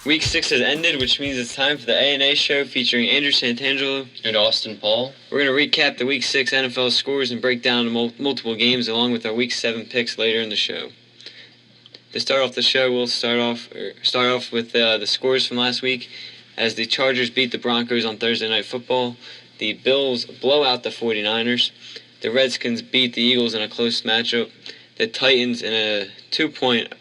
Week 6 has ended, which means it's time for the A&A show featuring Andrew Santangelo and Austin Paul. We're going to recap the Week 6 NFL scores and break down multiple games along with our Week 7 picks later in the show. To start off the show, we'll start off with the scores from last week as the Chargers beat the Broncos on Thursday Night Football. The Bills blow out the 49ers. The Redskins beat the Eagles in a close matchup. The Titans in a two-point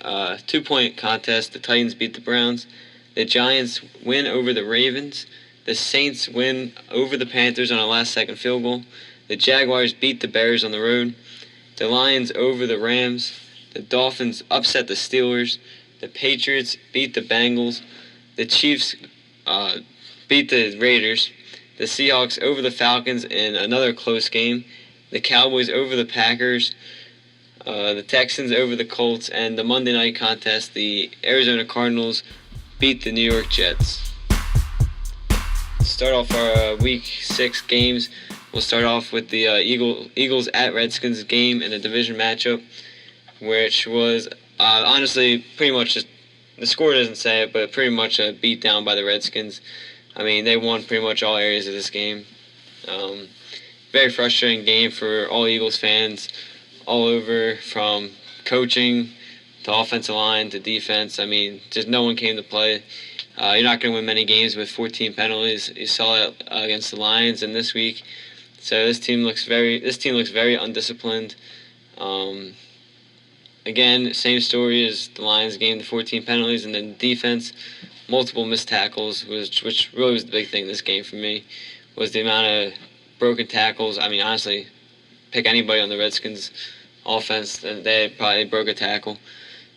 contest. The Titans beat the Browns. The Giants win over the Ravens. The Saints win over the Panthers on a last-second field goal. The Jaguars beat the Bears on the road. The Lions over the Rams. The Dolphins upset the Steelers. The Patriots beat the Bengals. The Chiefs beat the Raiders. The Seahawks over the Falcons in another close game. The Cowboys over the Packers. The Texans over the Colts. And the Monday night contest, the Arizona Cardinals beat the New York Jets. To start off our Week 6 games, we'll start off with the Eagles at Redskins game in a division matchup, which was honestly pretty much just, the score doesn't say it, but pretty much a beat down by the Redskins. I mean, they won pretty much all areas of this game. Very frustrating game for all Eagles fans all over, from coaching to offensive line to defense. I mean, just no one came to play. You're not going to win many games with 14 penalties. You saw it against the Lions in this week. So this team looks very undisciplined. Again, same story as the Lions game, the 14 penalties, and then defense, multiple missed tackles, which really was the big thing in this game for me, was the amount of broken tackles. I mean, honestly, pick anybody on the Redskins offense, and they probably broke a tackle.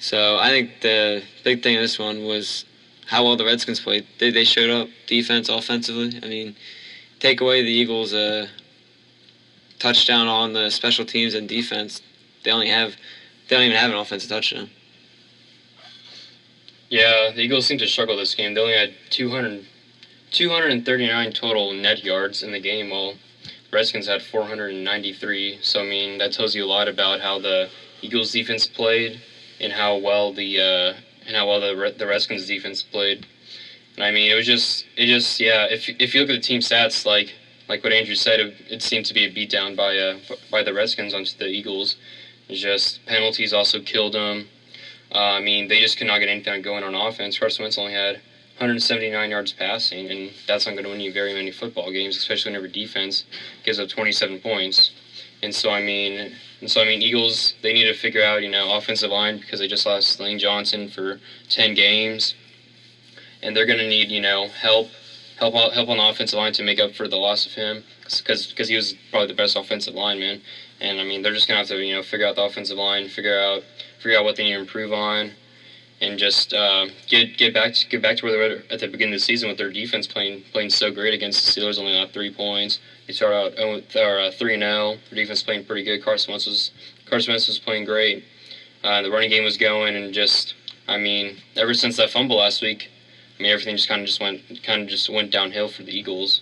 So I think the big thing in this one was how well the Redskins played. They showed up defense, offensively. I mean, take away the Eagles' touchdown on the special teams and defense, they don't even have an offensive touchdown. Yeah, the Eagles seem to struggle this game. They only had 239 total net yards in the game, while Redskins had 493. So I mean, that tells you a lot about how the Eagles' defense played and how well the Redskins' defense played. And I mean, it just yeah. If you look at the team stats, like what Andrew said, it seemed to be a beatdown by the Redskins onto the Eagles. It's just penalties also killed them. I mean, they just could not get anything going on offense. Carson Wentz only had 179 yards passing, and that's not going to win you very many football games, especially whenever defense gives up 27 points. And so I mean, Eagles, they need to figure out, offensive line, because they just lost Lane Johnson for 10 games, and they're going to need, help on the offensive line to make up for the loss of him, because he was probably the best offensive lineman. And I mean, they're just going to have to, figure out the offensive line, figure out what they need to improve on, and just get back to where they were at the beginning of the season with their defense playing so great against the Steelers, only got 3 points. They started out 3-0. Their defense playing pretty good. Carson Wentz was playing great. The running game was going, and just, I mean, ever since that fumble last week, I mean, everything just went downhill for the Eagles.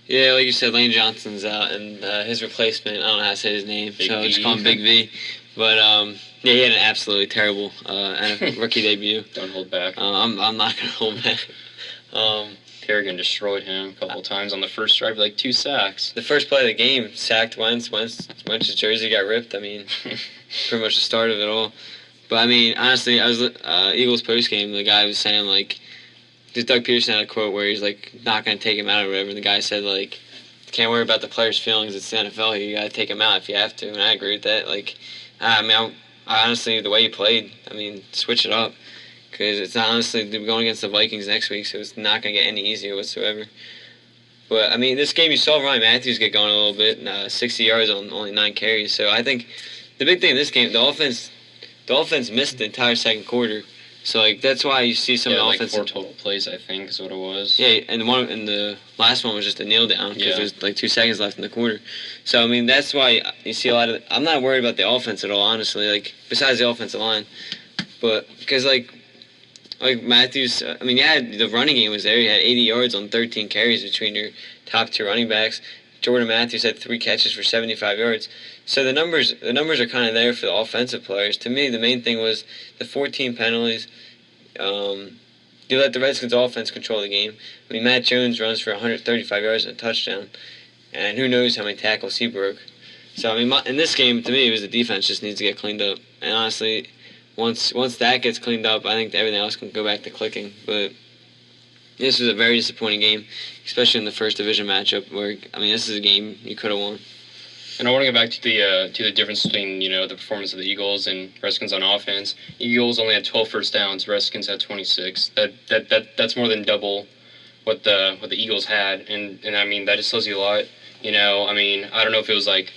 Yeah, like you said, Lane Johnson's out, and his replacement, I don't know how to say his name, Big so V. just call him Big V. But yeah, he had an absolutely terrible rookie debut. Don't hold back. I'm not gonna hold back. Kerrigan destroyed him a couple of times on the first drive, like 2 sacks. The first play of the game, sacked Wentz. Wentz's jersey got ripped. I mean, pretty much the start of it all. But I mean, honestly, I was Eagles post game. The guy was saying like, just Doug Peterson had a quote where he's like not gonna take him out or whatever. And the guy said like, can't worry about the players' feelings. It's the NFL. You gotta take him out if you have to. And I agree with that. Like, I mean, I honestly, the way he played, I mean, switch it up. Because it's not, honestly, they're going against the Vikings next week, so it's not going to get any easier whatsoever. But, I mean, this game, you saw Ryan Matthews get going a little bit, 60 yards on only 9 carries. So I think the big thing in this game, the offense missed the entire second quarter. So, like, that's why you see some offense. 4 total plays, I think, is what it was. Yeah, and the last one was just a kneel down because there's like 2 seconds left in the quarter. So, I mean, that's why you see a lot of. I'm not worried about the offense at all, honestly. Like, besides the offensive line, but because like Matthews, I mean, yeah, the running game was there. He had 80 yards on 13 carries between your top 2 running backs. Jordan Matthews had 3 catches for 75 yards. So the numbers are kind of there for the offensive players. To me, the main thing was the 14 penalties. you let the Redskins offense control the game. I mean, Matt Jones runs for 135 yards and a touchdown, and who knows how many tackles he broke. So I mean, in this game, to me, it was the defense just needs to get cleaned up. And honestly, once that gets cleaned up, I think everything else can go back to clicking. But this was a very disappointing game, especially in the first division matchup. Where I mean, this is a game you could have won. And I want to go back to the difference between the performance of the Eagles and Redskins on offense. Eagles only had 12 first downs. Redskins had 26. That's more than double what the Eagles had, and I mean that just tells you a lot. I mean I don't know if it was like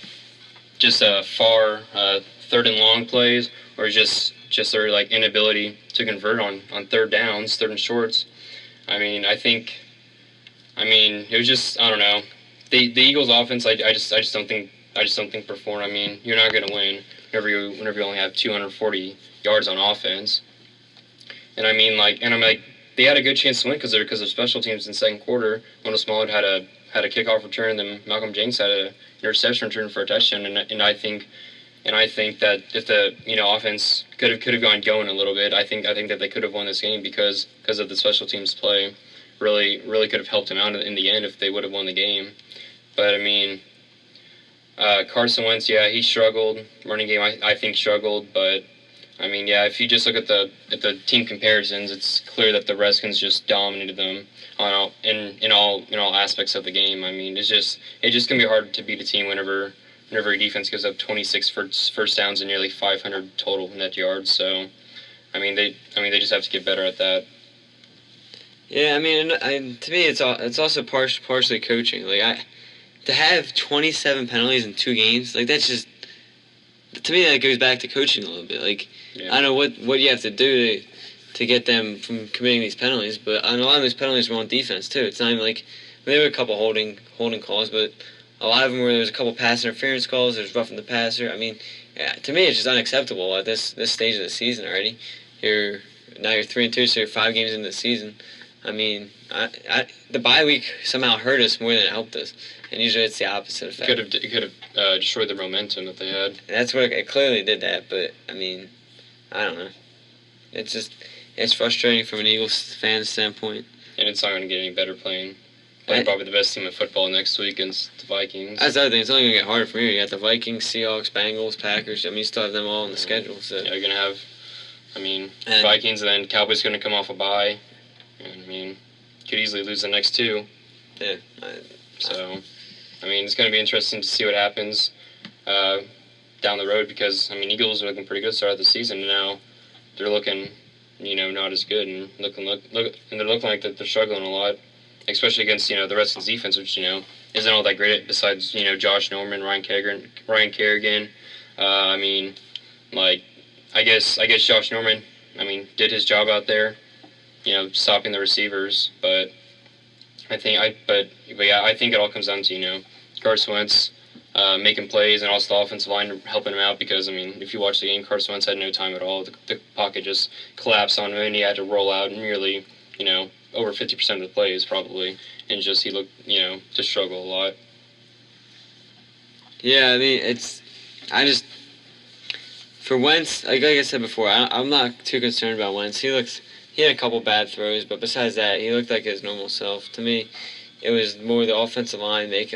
just far third and long plays or just their like inability to convert on third downs, third and shorts. I mean it was just I don't know. The Eagles offense I just don't think performed. I mean, you're not going to win whenever you only have 240 yards on offense. And I mean, they had a good chance to win because of special teams in the second quarter. Wendell Smallwood had a kickoff return, then Malcolm Jenkins had an interception return for a touchdown. And I think that if the offense could have gone going a little bit, I think that they could have won this game because of the special teams play. Really could have helped them out in the end if they would have won the game. But I mean. Carson Wentz, yeah, he struggled. Running game, I think struggled, but I mean, yeah, if you just look at the team comparisons, it's clear that the Redskins just dominated them in all aspects of the game. I mean, it's just gonna be hard to beat a team whenever your defense gives up 26 first downs and nearly 500 total net yards. So, I mean, they just have to get better at that. Yeah, I mean, to me, it's also partially coaching. To have 27 penalties in 2 games, that's just, to me, that goes back to coaching a little bit. I don't know what you have to do to get them from committing these penalties, but a lot of those penalties were on defense too. It's not even there were a couple holding calls, but a lot of them there was a couple pass interference calls. There's roughing the passer. I mean, yeah, to me, it's just unacceptable at this stage of the season already. You're 3-2, so you're 5 games into the season. I mean, the bye week somehow hurt us more than it helped us. And usually it's the opposite effect. It could have destroyed the momentum that they had. And that's what it clearly did that, but I mean, I don't know. It's frustrating from an Eagles fan standpoint. And it's not going to get any better playing probably the best team in football next week against the Vikings. That's the other thing. It's only going to get harder from here. You got the Vikings, Seahawks, Bengals, Packers. I mean, you still have them all on the schedule. So yeah, you're going to have, Vikings, and then Cowboys going to come off a bye. And, I mean, could easily lose the next 2. Yeah. It's going to be interesting to see what happens down the road because, Eagles are looking pretty good to start the season, and now they're looking, not as good, and they're looking like they're struggling a lot, especially against, the Redskins defense, which, isn't all that great besides, Josh Norman, Ryan Kerrigan. I guess Josh Norman, did his job out there, stopping the receivers, but I think it all comes down to Carson Wentz making plays and also the offensive line helping him out because if you watch the game, Carson Wentz had no time at all. The pocket just collapsed on him and he had to roll out nearly over 50% of the plays probably, and he looked to struggle a lot. Yeah, for Wentz, like I said before, I'm not too concerned about Wentz. He had a couple bad throws, but besides that, he looked like his normal self. To me, it was more the offensive line. It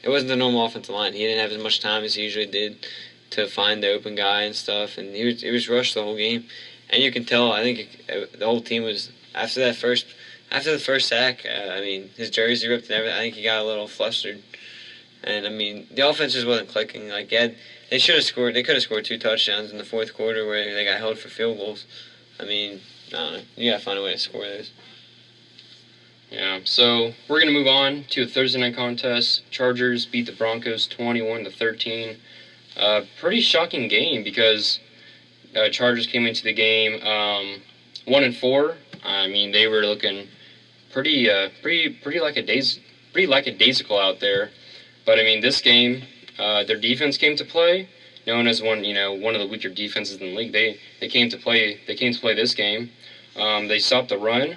wasn't the normal offensive line. He didn't have as much time as he usually did to find the open guy and stuff, and he was rushed the whole game. And you can tell, I think the whole team was, after the first sack, his jersey ripped and everything, I think he got a little flustered. And, the offense just wasn't clicking. They could have scored 2 touchdowns in the fourth quarter where they got held for field goals. I don't know. You gotta find a way to score those. Yeah, so we're gonna move on to a Thursday night contest. Chargers beat the Broncos 21-13. Pretty shocking game because Chargers came into the game 1-4. They were looking pretty lackadaisical out there. But this game, their defense came to play. Known as one of the weaker defenses in the league, they came to play this game. They stopped the run.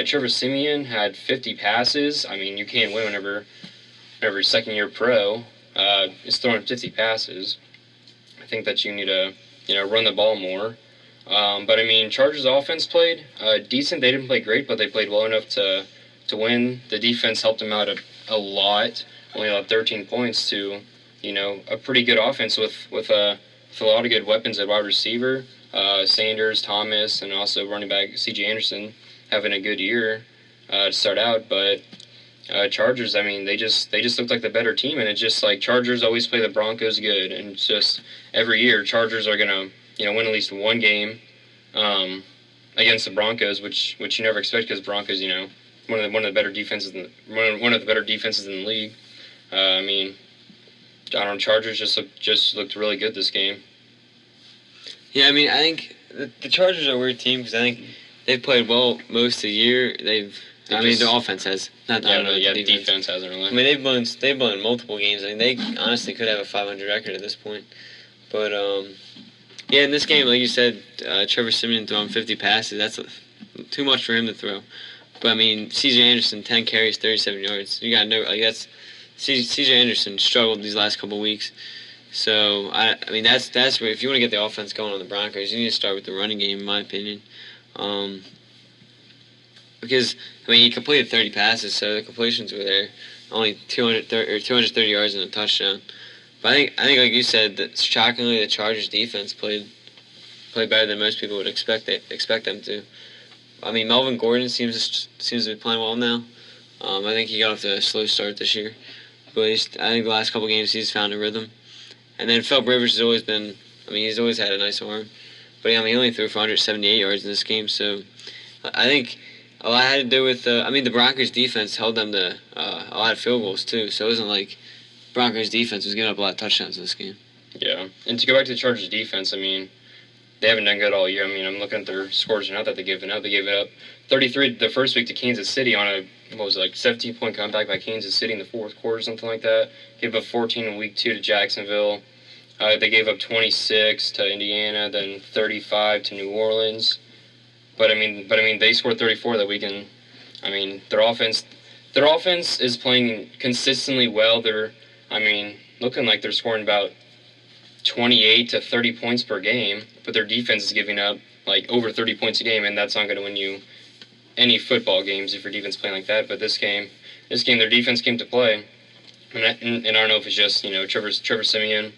Trevor Siemian had 50 passes. You can't win whenever second-year pro is throwing 50 passes. I think that you need to run the ball more. But I mean, Chargers offense played decent. They didn't play great, but they played well enough to win. The defense helped them out a lot. Only allowed 13 points to, a pretty good offense with a lot of good weapons at wide receiver. Sanders, Thomas, and also running back C.J. Anderson having a good year to start out. But Chargers, I mean, they just looked like the better team, and it's just like Chargers always play the Broncos good, and it's just every year Chargers are gonna win at least one game against the Broncos, which you never expect because Broncos one of the better defenses one of the better defenses in the league. I mean, I don't know, Chargers just looked really good this game. Yeah, I mean, I think the Chargers are a weird team because I think they've played well most of the year. The offense has not. The defense hasn't really. I mean, they've won multiple games. I mean, they honestly could have a 500 record at this point. But yeah, in this game, like you said, Trevor Siemian throwing 50 passes. That's too much for him to throw. But I mean, C.J. Anderson 10 carries, 37 yards. You gotta know, like that's C.J. Anderson struggled these last couple weeks. So I mean that's where if you want to get the offense going on the Broncos, you need to start with the running game, in my opinion. Because I mean he completed 30 passes, so the completions were there, only 230 yards and a touchdown. But I think like you said, that shockingly the Chargers defense played better than most people would expect them to. I mean Melvin Gordon seems to be playing well now. I think he got off to a slow start this year, but I think the last couple games he's found a rhythm. And then Philip Rivers has always been, I mean, he's always had a nice arm. But I mean, he only threw for 178 yards in this game. So I think a lot had to do with, the Broncos defense held them to a lot of field goals too. So it wasn't like Broncos defense was giving up a lot of touchdowns in this game. Yeah. And to go back to the Chargers defense, I mean, they haven't done good all year. I mean, I'm looking at their scores now that they've given up. They gave it up 33 the first week to Kansas City on a, 17-point comeback by Kansas City in the fourth quarter, something like that. Gave up 14 in week 2 to Jacksonville. They gave up 26 to Indiana, then 35 to New Orleans. But I mean, they scored 34 that week, and I mean, their offense is playing consistently well. They're, looking like they're scoring about 28 to 30 points per game, but their defense is giving up like over 30 points a game, and that's not going to win you any football games if your defense is playing like that. But this game, their defense came to play, and I don't know if it's just Trevor Siemian,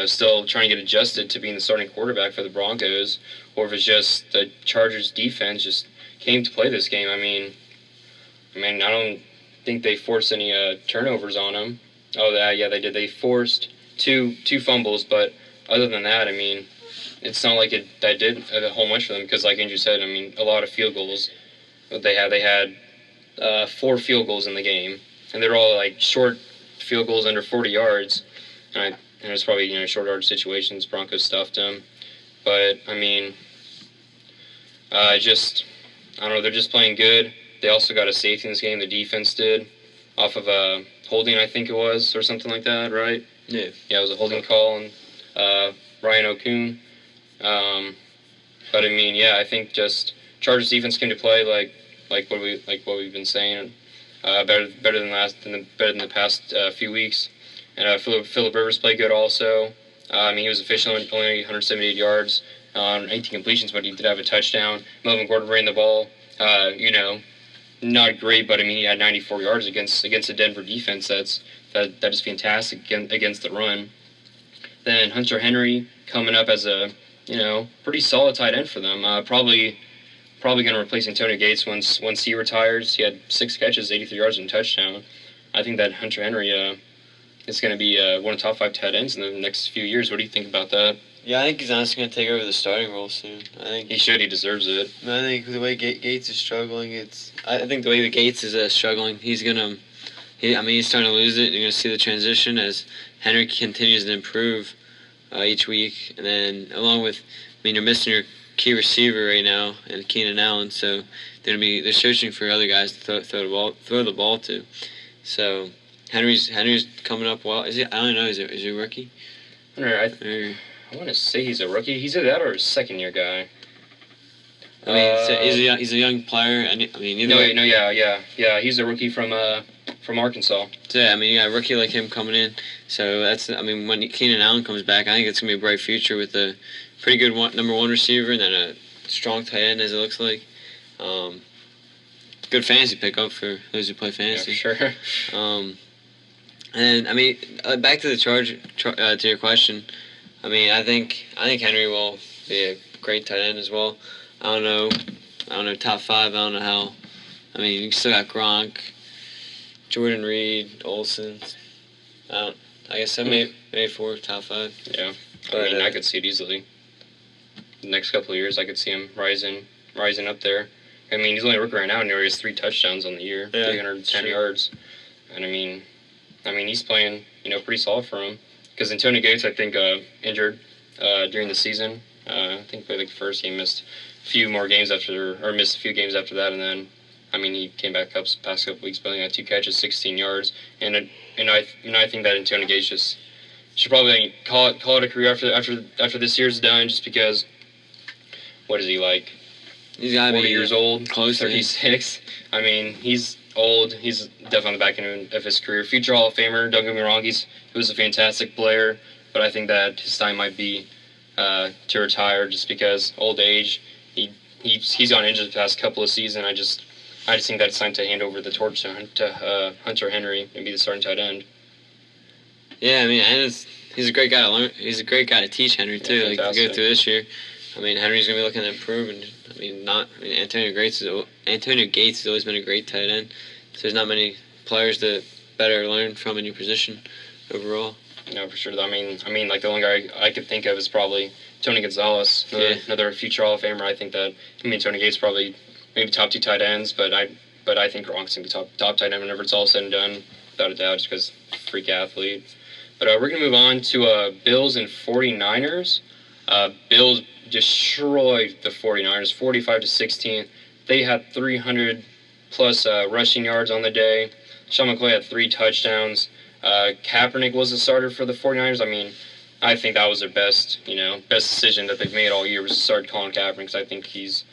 still trying to get adjusted to being the starting quarterback for the Broncos, or if it's just the Chargers defense just came to play this game. I mean, I don't think they forced any turnovers on them. Oh, yeah, they did. They forced two fumbles, but other than that, I mean, it's not like that did a whole much for them because, like Andrew said, I mean, a lot of field goals. They had 4 field goals in the game, and they're all like short field goals under 40 yards. And it's probably short yard situations. Broncos stuffed them, but I mean, I don't know. They're just playing good. They also got a safety in this game. The defense did off of a holding, I think it was, or something like that, right? Yeah. Yeah, it was a holding call on Ryan O'Kuhn. But I mean, yeah, I think just Chargers defense came to play like what we've been saying, better than the past few weeks. And Philip Rivers played good also. He was efficient, only 178 yards on 18 completions, but he did have a touchdown. Melvin Gordon ran the ball. Not great, but I mean he had 94 yards against the Denver defense. That is fantastic against the run. Then Hunter Henry coming up as a pretty solid tight end for them. Probably going to replace Antonio Gates once he retires. He had 6 catches, 83 yards, and a touchdown. I think that Hunter Henry is going to be one of the top 5 tight ends in the next few years. What do you think about that? Yeah, I think he's honestly going to take over the starting role soon. I think he should. He deserves it. I think the way Gates is struggling, I think the way that Gates is struggling, he's starting to lose it. You're going to see the transition as Henry continues to improve each week, and then along with, you're missing your key receiver right now, and Keenan Allen, so they're searching for other guys to throw the ball to. So Henry's coming up well. Is he? I don't know. Is he a rookie? I want to say he's a rookie. He's either that or a second-year guy. I mean, he's a young player, and I mean, yeah. He's a rookie from Arkansas. So, yeah, I mean, you got a rookie like him coming in. So I mean, when Keenan Allen comes back, I think it's gonna be a bright future with a pretty good number one receiver and then a strong tight end, as it looks like. Good fantasy pickup for those who play fantasy. Yeah, for sure. And I mean, back to the to your question. I mean, I think Henry will be a great tight end as well. I don't know top 5. I don't know how. I mean, you still got Gronk, Jordan Reed, Olsen. I guess maybe 4 top 5. Yeah, but, I could see it easily. The next couple of years, I could see him rising up there. I mean, he's only a rookie right now, and he has 3 touchdowns on the year, 310 yards, and I mean, he's playing, pretty solid for him. Because Antonio Gates, I think, injured during the season. I think played like the first game, missed a few games after that, and then, I mean, he came back up the past couple weeks, but he had 2 catches, 16 yards, and I think that Antonio Gates just should probably call it a career after this year's done, just because. What is he like? He's got 40 years old, close 36. I mean, he's old. He's definitely on the back end of his career. Future Hall of Famer. Don't get me wrong. He was a fantastic player, but I think that his time might be to retire just because old age. He's gone injured the past couple of seasons. I just think that it's time to hand over the torch to Hunter Henry and be the starting tight end. Yeah, I mean, and he's a great guy to learn. He's a great guy to teach Henry too. Yeah, like to go through this year. I mean, Henry's gonna be looking to improve, and Antonio Gates has always been a great tight end. So there's not many players to better learn from a new position overall. No, for sure. I mean, like the only guy I could think of is probably Tony Gonzalez, another future Hall of Famer. I think that Tony Gates probably maybe top 2 tight ends, but I think Gronk's gonna be top tight end whenever it's all said and done, without a doubt, just because freak athlete. But we're gonna move on to Bills and 49ers. Bills destroyed the 49ers, 45-16. They had 300 plus rushing yards on the day. Sean McCoy had 3 touchdowns. Kaepernick was the starter for the 49ers. I mean, I think that was their best decision that they've made all year was to start Colin Kaepernick, because I think he's,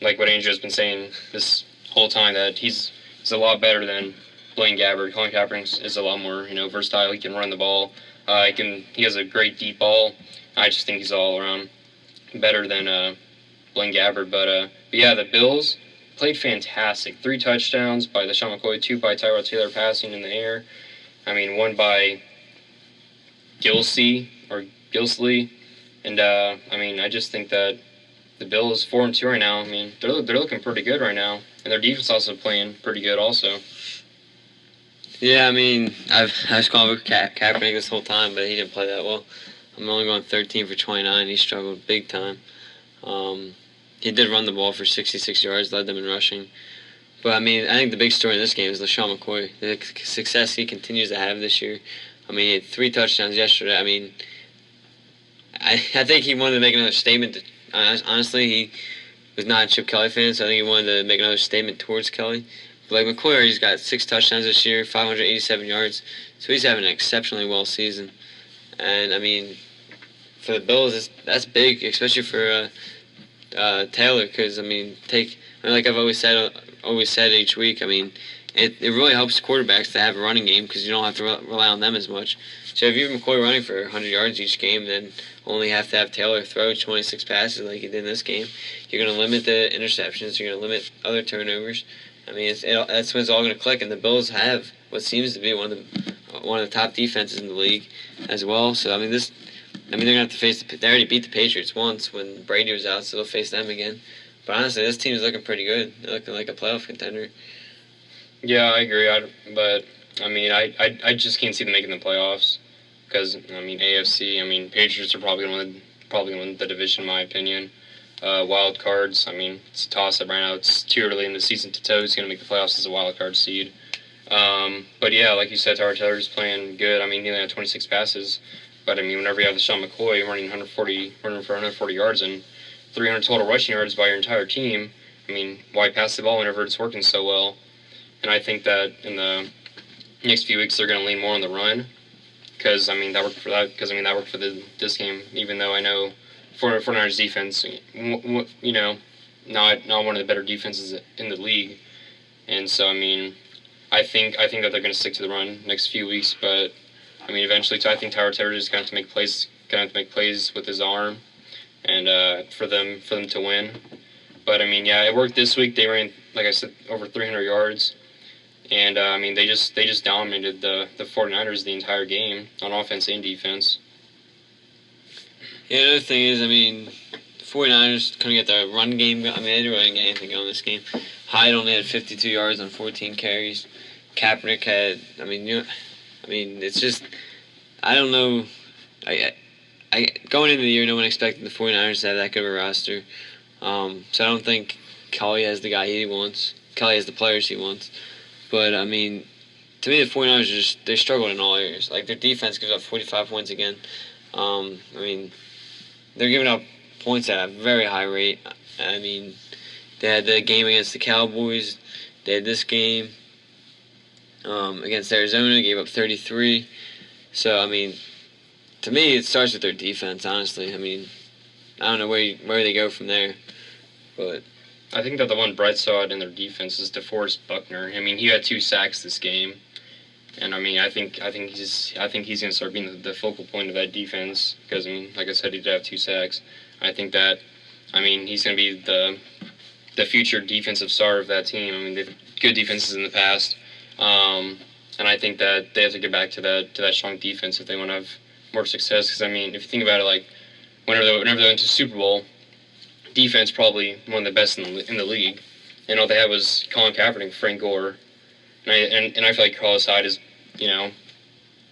like what Andrew has been saying this whole time, that he's a lot better than Blaine Gabbert. Colin Kaepernick is a lot more, versatile. He can run the ball. He has a great deep ball. I just think he's all around better than Blaine Gabbert. But yeah, the Bills played fantastic. 3 touchdowns by LeSean McCoy, 2 by Tyrod Taylor passing in the air. I mean, 1 by Gilsley. And I mean, I just think that the Bills 4-2 right now. I mean, they're looking pretty good right now, and their defense also playing pretty good also. Yeah, I mean, I was calling for Kaepernick this whole time, but he didn't play that well. I'm only going 13 for 29. He struggled big time. He did run the ball for 66 yards, led them in rushing. But, I mean, I think the big story in this game is LeSean McCoy. The success he continues to have this year. I mean, he had 3 touchdowns yesterday. I mean, I think he wanted to make another statement. Honestly, he was not a Chip Kelly fan, so I think he wanted to make another statement towards Kelly. But, like, McCoy, he's got 6 touchdowns this year, 587 yards. So he's having an exceptionally well season. And, I mean, for the Bills, that's big, especially for Taylor, because, I mean, like I've always said each week, I mean, it really helps quarterbacks to have a running game because you don't have to rely on them as much. So if you have McCoy running for 100 yards each game, then only have to have Taylor throw 26 passes like he did in this game. You're going to limit the interceptions. You're going to limit other turnovers. I mean, that's when it's all going to click. And the Bills have what seems to be one of the top defenses in the league as well. So I mean, they're going to have to face. They already beat the Patriots once when Brady was out, so they'll face them again. But honestly, this team is looking pretty good. They're looking like a playoff contender. Yeah, I agree. But I mean, I just can't see them making the playoffs because I mean AFC. I mean Patriots are probably going to win the division in my opinion. Wild cards. I mean it's a toss up right now. It's too early in the season to tell who's going to make the playoffs as a wild card seed. But yeah, like you said, Tyrod Taylor's playing good. I mean he only had 26 passes, but I mean whenever you have LeSean McCoy running for 140 yards and 300 total rushing yards by your entire team, I mean why pass the ball whenever it's working so well? And I think that in the next few weeks they're going to lean more on the run because I mean that worked for this game. Even though I know 49ers defense, not one of the better defenses in the league. And so, I mean, I think that they're going to stick to the run next few weeks, but I mean, eventually, I think Tyler Taylor is going to have to make plays with his arm, and for them to win. But I mean, yeah, it worked this week. They ran, like I said, over 300 yards, and I mean, they just dominated the 49ers the entire game on offense and defense. Yeah, another thing is, I mean, the 49ers couldn't get their run game. I mean, they didn't really get anything going this game. Hyde only had 52 yards on 14 carries. Kaepernick had, it's just, I don't know. Going into the year, no one expected the 49ers to have that good of a roster. So I don't think Kelly has the guy he wants. Kelly has the players he wants. But, I mean, to me, the 49ers, they struggled in all areas. Like, their defense gives up 45 points again. I mean, they're giving up points at a very high rate. I mean, they had the game against the Cowboys. They had this game against Arizona, gave up 33. So, I mean, to me, it starts with their defense, honestly. I mean, I don't know where they go from there. But I think that the one bright spot in their defense is DeForest Buckner. I mean, he had 2 sacks this game. And I mean, I think he's going to start being the focal point of that defense because, I mean, like I said, he did have 2 sacks. I think that, I mean, he's going to be the future defensive star of that team. I mean, they've good defenses in the past, and I think that they have to get back to that strong defense if they want to have more success. Because I mean, if you think about it, like whenever they went to Super Bowl, defense probably one of the best in the league, and all they had was Colin Kaepernick, Frank Gore. And I feel like Carlos Hyde is, you know,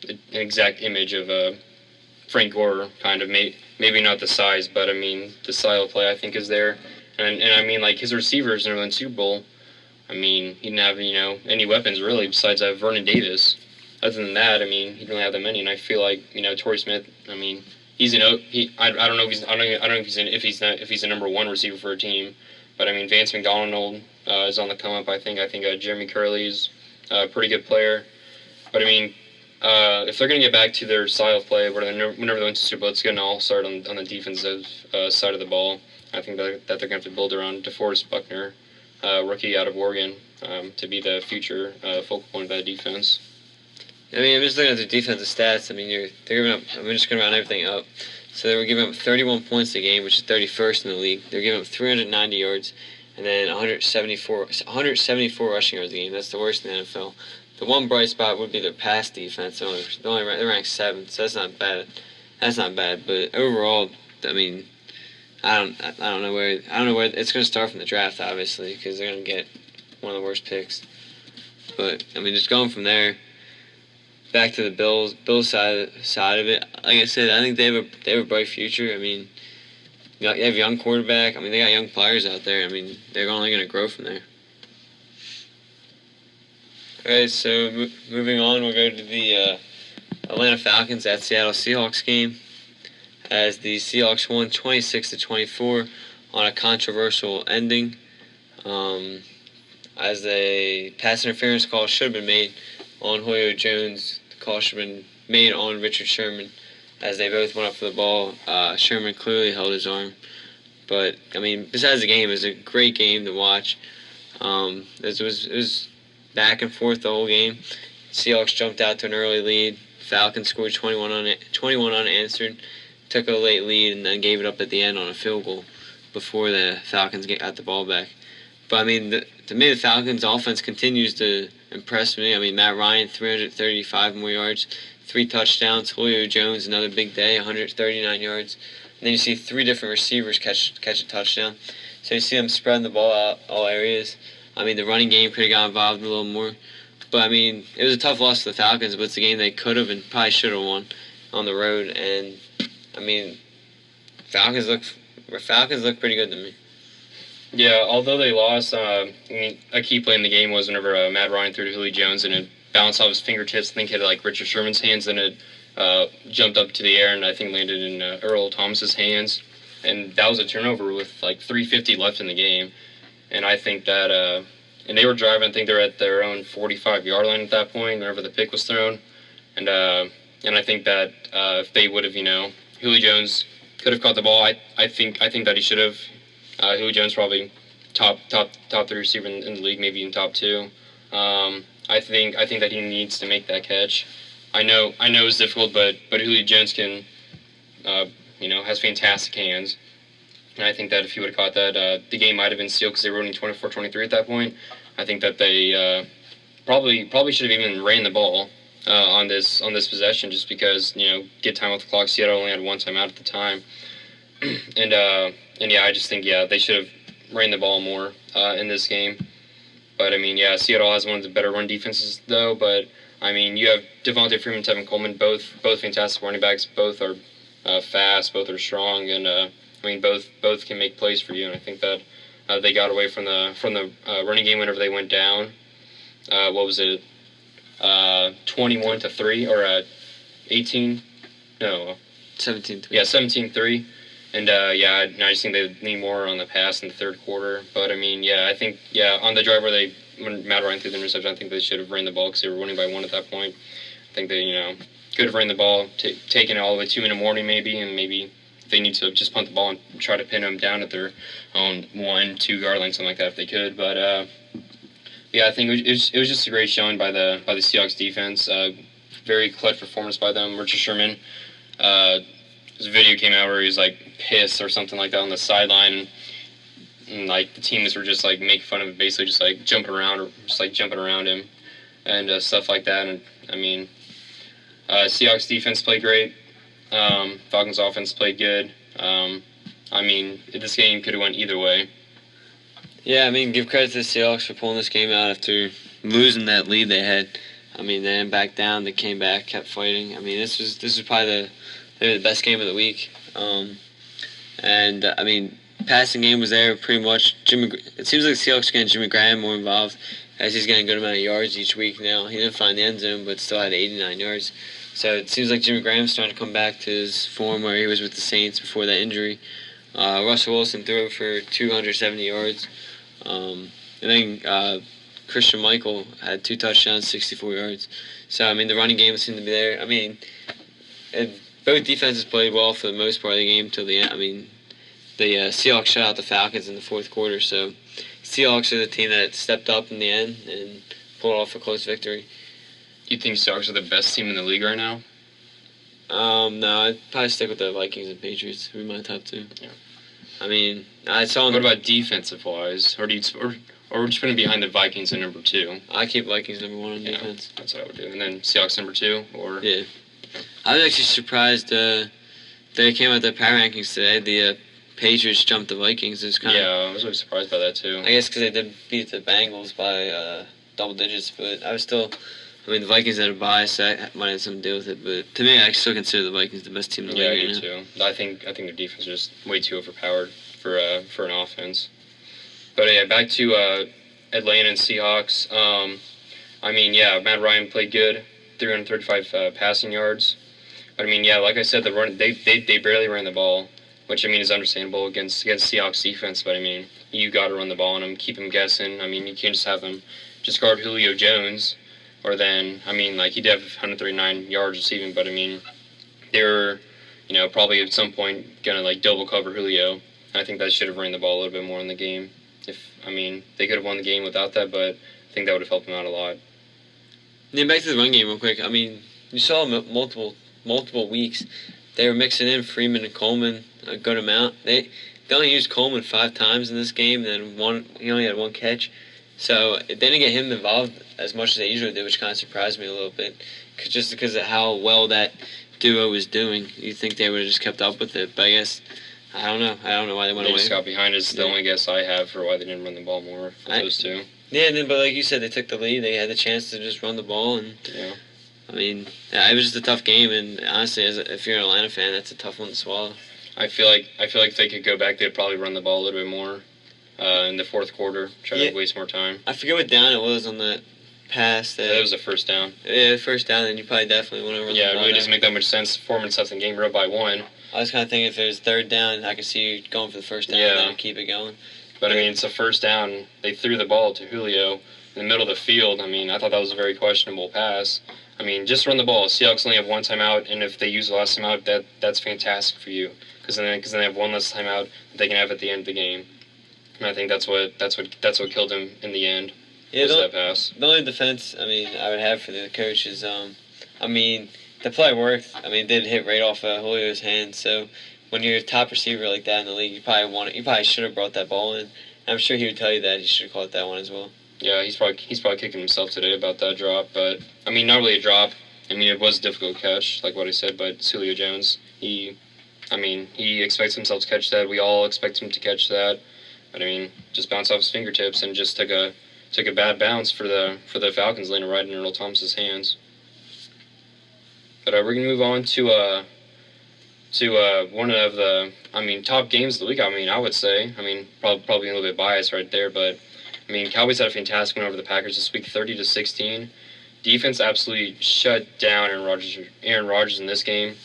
an exact image of Frank Gore, kind of. Maybe not the size, but I mean, the style of play I think is there. And I mean, like, his receivers in the Super Bowl, I mean, he didn't have, you know, any weapons really besides Vernon Davis. Other than that, I mean, he didn't really have that many. And I feel like, you know, Torrey Smith, I mean, he's I don't know if he's a number 1 receiver for a team, but I mean, Vance McDonald is on the come up. I think Jeremy Curley's a pretty good player. But I mean, if they're going to get back to their style of play, whenever they went to Super Bowl, it's going to all start on the defensive side of the ball. I think that they're going to have to build around DeForest Buckner, rookie out of Oregon, to be the future focal point of that defense. I mean, I'm just looking at their defensive stats. I mean, they're giving up. I'm just going to round everything up. So they were giving up 31 points a game, which is 31st in the league. They're giving up 390 yards, and then 174 rushing yards a game. That's the worst in the NFL. The one bright spot would be their pass defense. They're ranked 7th, so that's not bad. But overall, I mean, I don't know where it's going to start from the draft, obviously, because they're going to get one of the worst picks. But I mean, just going from there. Back to the Bills side of it. Like I said, I think they have a bright future. I mean, they have a young quarterback. I mean, they got young players out there. I mean, they're only going to grow from there. All right, so moving on, we'll go to the Atlanta Falcons at Seattle Seahawks game, as the Seahawks won 26-24 on a controversial ending, as a pass interference call should have been made on Julio Jones. The call should have been made on Richard Sherman, as they both went up for the ball. Sherman clearly held his arm. But, I mean, besides the game, it was a great game to watch. It was back and forth the whole game. Seahawks jumped out to an early lead. Falcons scored 21 unanswered, took a late lead, and then gave it up at the end on a field goal before the Falcons got the ball back. But, I mean, to me, the Falcons' offense continues to impress me. I mean, Matt Ryan, 335 more yards, 3 touchdowns. Julio Jones, another big day, 139 yards. And then you see 3 different receivers catch a touchdown. So you see them spreading the ball out all areas. I mean, the running game could have got involved a little more. But, I mean, it was a tough loss to the Falcons, but it's a game they could have and probably should have won on the road. And, I mean, Falcons look pretty good to me. Yeah, although they lost, I mean, a key play in the game was whenever Matt Ryan threw to Julio Jones and it bounced off his fingertips. I think it hit like Richard Sherman's hands, and it jumped up to the air and I think landed in Earl Thomas's hands. And that was a turnover with like 3:50 left in the game. And I think that, and they were driving, I think they were at their own 45-yard line at that point whenever the pick was thrown. And I think that if they would have, Julio Jones could have caught the ball. I think that he should have. Julio Jones probably top three receiver in the league, maybe even top two. I think that he needs to make that catch. I know it's difficult, but Julio Jones can, has fantastic hands. And I think that if he would have caught that, the game might have been sealed because they were running 24-23 at that point. I think that they probably should have even ran the ball on this possession just because get time off the clock. Seattle only had one timeout at the time, and yeah, I just think they should have ran the ball more in this game. But I mean, yeah, Seattle has one of the better run defenses though. But I mean, you have Devontae Freeman, Tevin Coleman, both fantastic running backs. Both are fast, both are strong, and I mean, both can make plays for you. And I think that they got away from the running game whenever they went down. What was it? 21-3 or 18? No. 17-3. Yeah, 17-3. And I just think they need more on the pass in the third quarter. But I mean, I think on the drive when Matt Ryan threw the interception, I think they should have ran the ball because they were winning by one at that point. I think they could have ran the ball, taken it all the way 2 minute warning maybe, and maybe they need to just punt the ball and try to pin them down at their own 1-2 yard line, something like that if they could. But I think it was just a great showing by the Seahawks defense. Very clutch performance by them. Richard Sherman. His video came out where he was like pissed or something like that on the sideline, and like the teammates were just like making fun of him, basically just like jumping around him, and stuff like that. And I mean, Seahawks defense played great. Falcons offense played good. I mean, this game could have went either way. Yeah, I mean, give credit to the Seahawks for pulling this game out after losing that lead they had. I mean, they didn't back down. They came back, kept fighting. I mean, this was probably the best game of the week. And I mean, passing game was there pretty much. It seems like the Seahawks are getting Jimmy Graham more involved as he's getting a good amount of yards each week now. He didn't find the end zone, but still had 89 yards. So it seems like Jimmy Graham's starting to come back to his form where he was with the Saints before that injury. Russell Wilson threw for 270 yards. And then Christian Michael had 2 touchdowns, 64 yards. So, I mean, the running game seemed to be there. I mean, both defenses played well for the most part of the game till the end. I mean, the Seahawks shut out the Falcons in the fourth quarter. So, Seahawks are the team that stepped up in the end and pulled off a close victory. Do you think Seahawks are the best team in the league right now? No, I'd probably stick with the Vikings and Patriots. Who my top two. Yeah. I mean, I saw. What about defensive wise, or would you put them behind the Vikings at number 2? I keep Vikings number 1 on defense. That's what I would do, and then Seahawks number 2, or yeah. I was actually surprised. They came out their power rankings today. The Patriots jumped the Vikings. It was kind of. Yeah, I was really surprised by that too. I guess because they did beat the Bengals by double digits, but I was still. I mean, the Vikings had a bye, so I might have something to do with it. But to me, I still consider the Vikings the best team in the league. Yeah, I do too. I think their defense is just way too overpowered for an offense. But yeah, back to Atlanta and Seahawks. I mean, Matt Ryan played good, 335 passing yards. But I mean, like I said, they barely ran the ball, which I mean is understandable against Seahawks defense. But I mean, you got to run the ball on them, keep them guessing. I mean, you can't just have them just guard Julio Jones. Or then, I mean, like, he did have 139 yards receiving, but, I mean, they were, probably at some point going to, like, double cover Julio. I think that should have ran the ball a little bit more in the game. They could have won the game without that, but I think that would have helped them out a lot. Yeah, back to the run game real quick. I mean, you saw multiple weeks. They were mixing in Freeman and Coleman a good amount. They only used Coleman 5 times in this game, and then he only had 1 catch. So they didn't get him involved as much as they usually do, which kind of surprised me a little bit, just because of how well that duo was doing. You'd think they would have just kept up with it, but I guess I don't know. I don't know why they went away. They just got behind is the only guess I have for why they didn't run the ball more for those two. Yeah, but like you said, they took the lead. They had the chance to just run the ball, and I mean, it was just a tough game. And honestly, if you're an Atlanta fan, that's a tough one to swallow. I feel like if they could go back, they'd probably run the ball a little bit more. In the fourth quarter, try to waste more time. I forget what down it was on that pass. That was a first down. Yeah, first down, and you probably definitely want to run the ball. Yeah, it really doesn't make that much sense. 4 minutes left in the game, we're up by 1. I was kind of thinking if it was third down, I could see you going for the first down and then keep it going. But, I mean, it's a first down. They threw the ball to Julio in the middle of the field. I mean, I thought that was a very questionable pass. I mean, just run the ball. Seahawks only have 1 timeout, and if they use the last timeout, that's fantastic for you. Because then they have 1 less timeout that they can have at the end of the game. And I think that's what killed him in the end. Yeah, was that pass. The only defense I would have for the coach is the play worked. It did hit right off Julio's hand. So when you're a top receiver like that in the league, you probably should have brought that ball in. I'm sure he would tell you that he should have caught that one as well. Yeah, he's probably kicking himself today about that drop, but not really a drop. It was a difficult catch, like what I said, but Julio Jones, he expects himself to catch that. We all expect him to catch that, but just bounced off his fingertips and just took a bad bounce for the Falcons, landing right in Earl Thomas's hands. But we're gonna move on to one of the top games of the week. I would say probably a little bit biased right there, but Cowboys had a fantastic win over the Packers this week, 30-16. Defense absolutely shut down Aaron Rodgers in this game.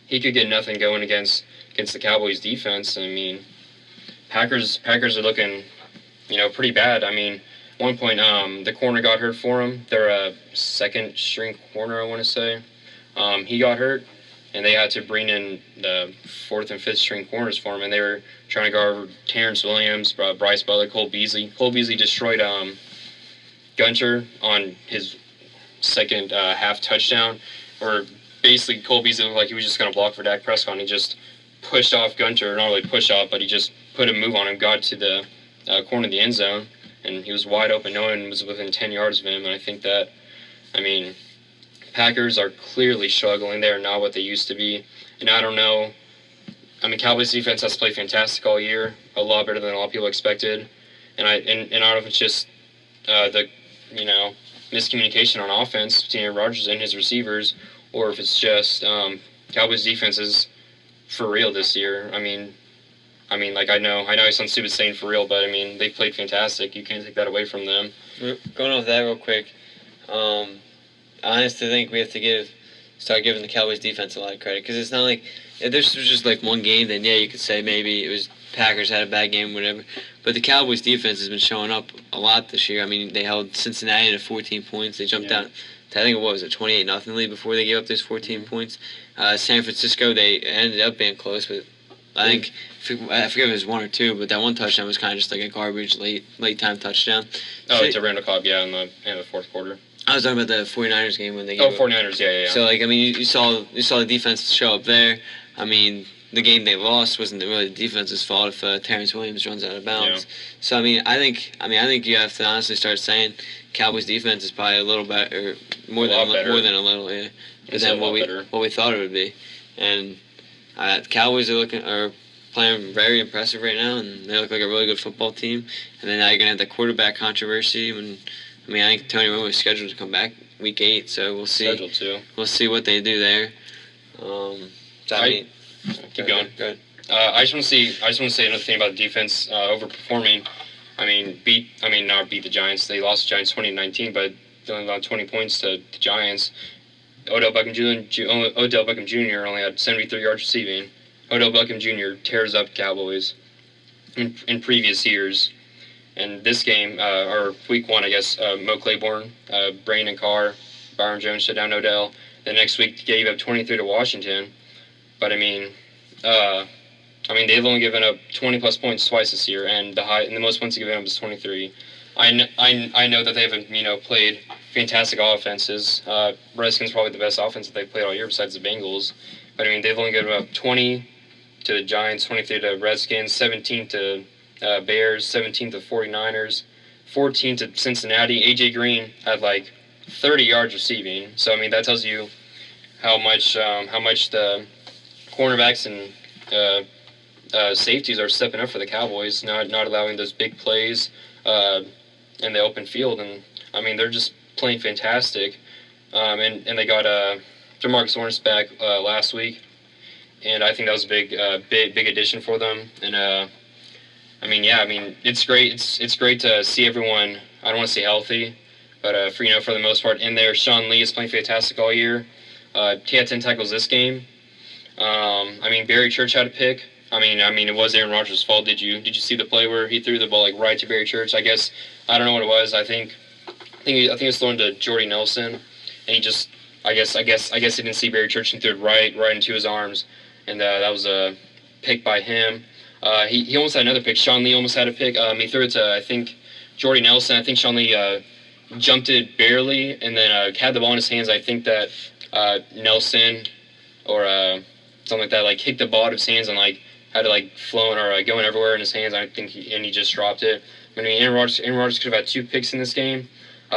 He could get nothing going against the Cowboys defense. Packers are looking, pretty bad. One point, the corner got hurt for him. They're a second string corner, I want to say. He got hurt, and they had to bring in the fourth and fifth string corners for him, and they were trying to guard Terrence Williams, Bryce Butler, Cole Beasley. Cole Beasley destroyed Gunter on his second half touchdown, or basically Cole Beasley looked like he was just going to block for Dak Prescott, and he just pushed off Gunter, not really push off, but he just put a move on him, got to the corner of the end zone, and he was wide open. No one was within 10 yards of him, and I think that, Packers are clearly struggling. They are not what they used to be, and I don't know. Cowboys defense has played fantastic all year, a lot better than a lot of people expected, and I don't know if it's just the miscommunication on offense between Aaron Rodgers and his receivers, or if it's just Cowboys defense is for real this year. I know I sound stupid saying for real, but they've played fantastic. You can't take that away from them. Going off that real quick, I honestly think we have to start giving the Cowboys defense a lot of credit, because it's not like if this was just like one game, then yeah, you could say maybe it was Packers had a bad game, whatever. But the Cowboys defense has been showing up a lot this year. They held Cincinnati to 14 points. They jumped out to, I think it was a 28-0 lead before they gave up those 14 points. San Francisco, they ended up being close, but I think I forget if it was one or two, but that one touchdown was kind of just like a garbage late time touchdown. To Randall Cobb, in the fourth quarter. I was talking about the 49ers game when they. 49ers, yeah. So you saw the defense show up there. The game they lost wasn't really the defense's fault if Terrence Williams runs out of bounds. Yeah. So I think you have to honestly start saying Cowboys defense is probably a little better, more than a little, yeah, than what we thought it would be. And Cowboys are playing very impressive right now, and they look like a really good football team. And then now you're gonna have the quarterback controversy. I think Tony Romo is scheduled to come back week 8, so we'll see. Scheduled to. We'll see what they do there. Keep going. Go ahead. I just want to say another thing about the defense overperforming. Not beat the Giants. They lost the Giants 20-19, but they only allowed 20 points to the Giants. Odell Beckham Jr. only had 73 yards receiving. Odell Beckham Jr. tears up Cowboys in previous years. And this game, or week 1, I guess, Mo Claiborne, Brandon Carr, Byron Jones shut down Odell. The next week gave up 23 to Washington. But they've only given up 20+ points twice this year, and the most points they've given up is 23. I know that they haven't played fantastic offenses. Redskins probably the best offense that they've played all year besides the Bengals. But they've only given up 20 to the Giants, 23 to Redskins, 17 to Bears, 17 to 49ers, 14 to Cincinnati. AJ Green had 30 yards receiving. So that tells you how much the cornerbacks and safeties are stepping up for the Cowboys, not allowing those big plays in the open field, and they're just playing fantastic. And they got DeMarcus Lawrence back last week, and I think that was a big addition for them. And it's great. It's great to see everyone. I don't want to say healthy, but for the most part in there. Sean Lee is playing fantastic all year. He had 10 tackles this game. Barry Church had a pick. It was Aaron Rodgers' fault. Did you see the play where he threw the ball right to Barry Church? I don't know what it was. I think he was throwing to Jordy Nelson, and he just I guess he didn't see Barry Church and threw it right into his arms, and that was a pick by him. He almost had another pick. Sean Lee almost had a pick. He threw it to, I think, Jordy Nelson. I think Sean Lee jumped it barely and then had the ball in his hands. I think that Nelson or something like that kicked the ball out of his hands and had it flowing or going everywhere in his hands. I think he just dropped it. I mean, Aaron Rodgers could have had 2 picks in this game.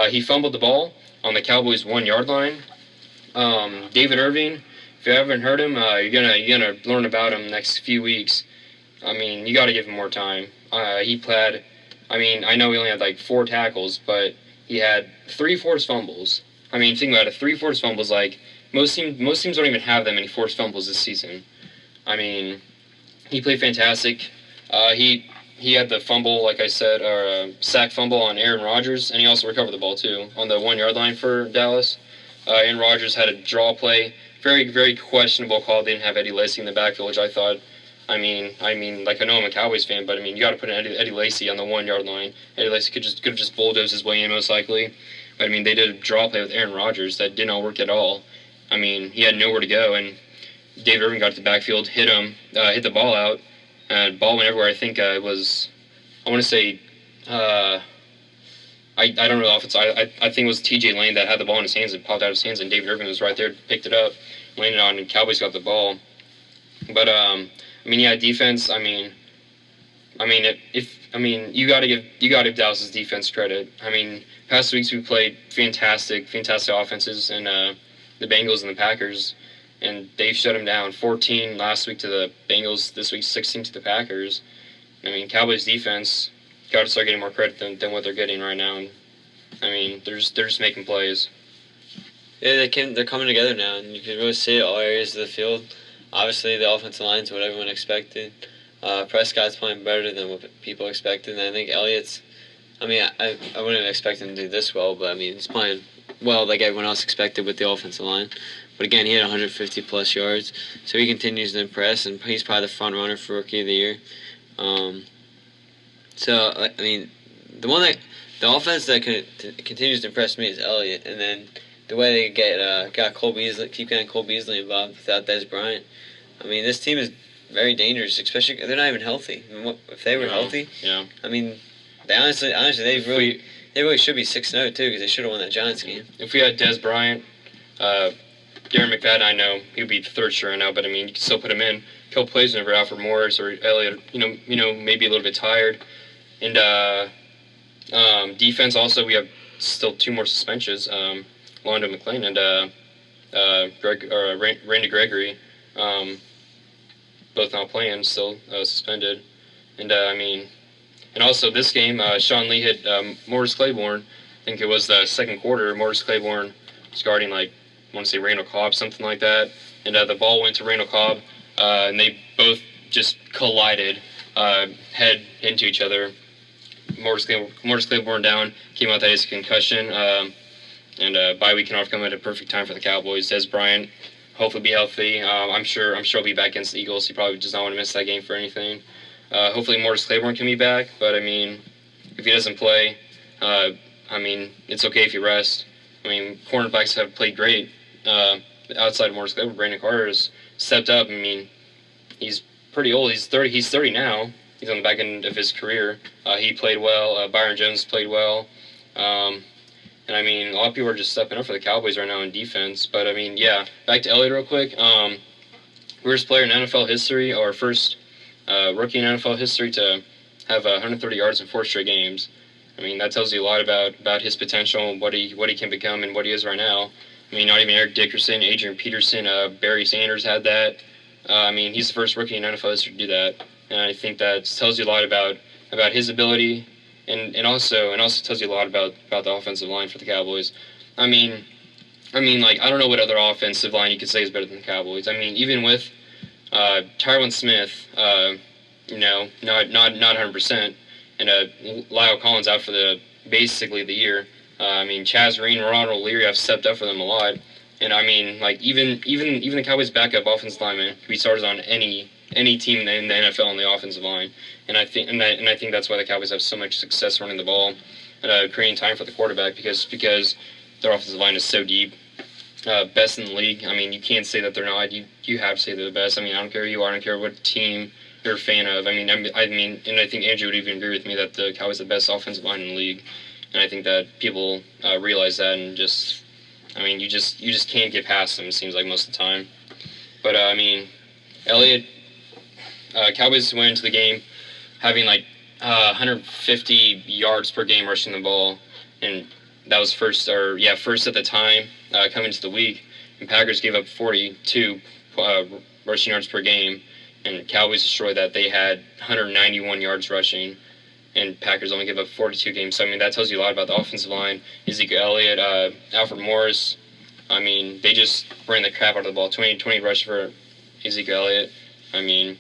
He fumbled the ball on the Cowboys' 1-yard line. David Irving, if you haven't heard him, you're gonna learn about him next few weeks. I mean, you got to give him more time. He played. I mean, I know he only had 4 tackles, but he had 3 forced fumbles. I mean, think about it. 3 forced fumbles. Most teams don't even have that many forced fumbles this season. I mean, he played fantastic. He had the fumble, like I said, or sack fumble on Aaron Rodgers, and he also recovered the ball too on the 1-yard line for Dallas. Aaron Rodgers had a draw play, very very questionable call. They didn't have Eddie Lacy in the backfield, which I thought. I mean, I know I'm a Cowboys fan, but I mean, you got to put in Eddie Lacy on the 1-yard line. Eddie Lacy could have just bulldozed his way in most likely. But I mean, they did a draw play with Aaron Rodgers that did not work at all. I mean, he had nowhere to go, and David Irving got to the backfield, hit the ball out, and ball went everywhere. I think it was, I want to say, I don't know the offense. I think it was T.J. Lane that had the ball in his hands and popped out of his hands, and David Irving was right there, picked it up, landed on, and Cowboys got the ball. But I mean, yeah, defense. I mean, you got to give Dallas's defense credit. I mean, past weeks we played fantastic offenses, and the Bengals and the Packers, and they've shut them down. 14 last week to the Bengals. This week 16 to the Packers. I mean, Cowboys defense got to start getting more credit than what they're getting right now. And, I mean, they're just making plays. Yeah, they're coming together now, and you can really see it all areas of the field. Obviously, the offensive line is what everyone expected. Prescott's playing better than what people expected, and I think Elliott's. I mean, I wouldn't expect him to do this well, but I mean, he's playing well like everyone else expected with the offensive line. But again, he had 150-plus yards, so he continues to impress, and he's probably the front runner for Rookie of the Year. So, I mean, the offense that continues to impress me is Elliott, and then the way they got Cole Beasley, keep getting Cole Beasley involved without Dez Bryant. I mean, this team is very dangerous, especially they're not even healthy. I mean, if they were healthy, yeah. I mean, they honestly, they really should be 6-0 too, because they should have won that Giants game. If we had Dez Bryant, Darren McFadden, I know he'd be the third string right now, but I mean, you can still put him in. A couple plays whenever Alfred Morris or Elliott, maybe a little bit tired. And defense also, we have still 2 more suspensions. Londo McClain and Randy Gregory, both not playing, still suspended. And and also this game, Sean Lee hit Morris Claiborne. I think it was the second quarter. Morris Claiborne was guarding I want to say Randall Cobb, something like that. And the ball went to Randall Cobb, and they both just collided head into each other. Morris Claiborne down, came out that he's a concussion. And bye week can off come at a perfect time for the Cowboys. Dez Bryant, hopefully be healthy. I'm sure he'll be back against the Eagles. He probably does not want to miss that game for anything. Hopefully Morris Claiborne can be back, but I mean, if he doesn't play, I mean, it's okay if you rest. I mean, cornerbacks have played great. Outside of Morris Claiborne, Brandon Carter has stepped up. I mean, he's pretty old. He's 30. He's 30 now. He's on the back end of his career. He played well. Byron Jones played well. And I mean, a lot of people are just stepping up for the Cowboys right now in defense. But I mean, yeah, back to Elliott real quick. Worst player in NFL history, or first rookie in NFL history to have 130 yards in 4 straight games. I mean, that tells you a lot about his potential, what he can become, and what he is right now. I mean, not even Eric Dickerson, Adrian Peterson, Barry Sanders had that. I mean, he's the first rookie in NFL history to do that, and I think that tells you a lot about his ability, and also tells you a lot about the offensive line for the Cowboys. I mean, I don't know what other offensive line you could say is better than the Cowboys. I mean, even with Tyron Smith, not 100%, and Lyle Collins out for basically the year. I mean, Chaz Green, Ronald Leary have stepped up for them a lot, and I mean, even the Cowboys' backup offensive lineman could be starters on any team in the NFL on the offensive line, and I think that's why the Cowboys have so much success running the ball and creating time for the quarterback because their offensive line is so deep. Best in the league. I mean, you can't say that they're not. You have to say they're the best. I mean, I don't care who you are. I don't care what team you're a fan of. And I think Andrew would even agree with me that the Cowboys are the best offensive line in the league, and I think that people realize that, and you just can't get past them. It seems like most of the time. But Elliott, Cowboys went into the game having 150 yards per game rushing the ball, and that was first at the time coming into the week. And Packers gave up 42 rushing yards per game, and Cowboys destroyed that. They had 191 yards rushing, and Packers only gave up 42 games. So, that tells you a lot about the offensive line. Ezekiel Elliott, Alfred Morris, they just ran the crap out of the ball. 20 rush for Ezekiel Elliott.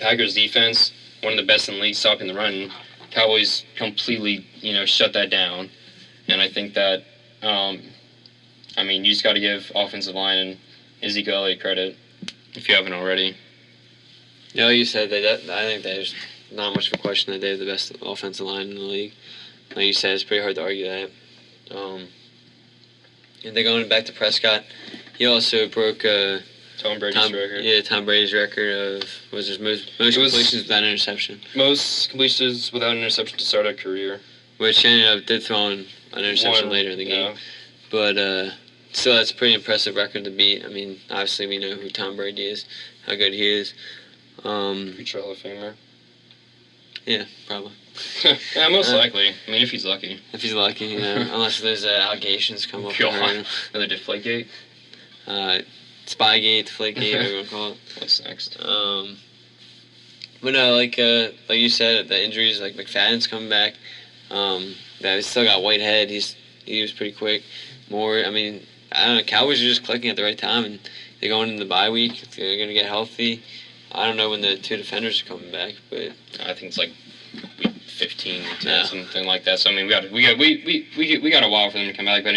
Packers defense, one of the best in the league stopping the run. Cowboys completely, shut that down. And I think that, you just got to give offensive line and Ezekiel Elliott credit if you haven't already. Yeah, like you said, I think there's not much of a question that they have the best offensive line in the league. Like you said, it's pretty hard to argue that. And then going back to Prescott, he also broke Tom Brady's record. Yeah, Tom Brady's record of most completions without an interception. Most completions without an interception to start a career. Which he ended up throwing an interception later in the game. Yeah. But still, that's a pretty impressive record to beat. Obviously we know who Tom Brady is, how good he is. Future Hall of Famer. Yeah, probably. Yeah, most likely. If he's lucky. If he's lucky, unless there's allegations come up. God. Another Deflategate? Spygate, Deflategate, whatever you want to call it. What's next? But no, like you said, the injuries, like McFadden's coming back. That he's still got Whitehead. He was pretty quick. Moore, I don't know. Cowboys are just clicking at the right time, and they're going into the bye week. They're going to get healthy. I don't know when the two defenders are coming back, but I think it's like week 15, something like that. So we got a while for them to come back. But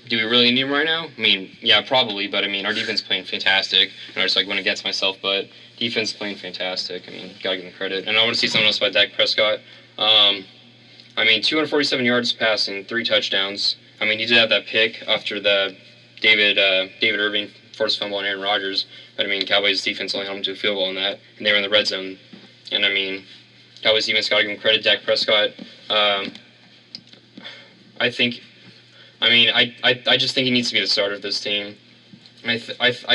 do we really need them right now? Yeah, probably. But our defense is playing fantastic. I just went against myself, but defense is playing fantastic. Gotta give them credit. And I want to see something else about Dak Prescott. 247 yards passing, 3 touchdowns. He did have that pick after the David Irving forced fumble on Aaron Rodgers. But Cowboys defense only held him to a field goal on that, and they were in the red zone. And Cowboys defense got to give him credit. Dak Prescott. I just think he needs to be the starter of this team. I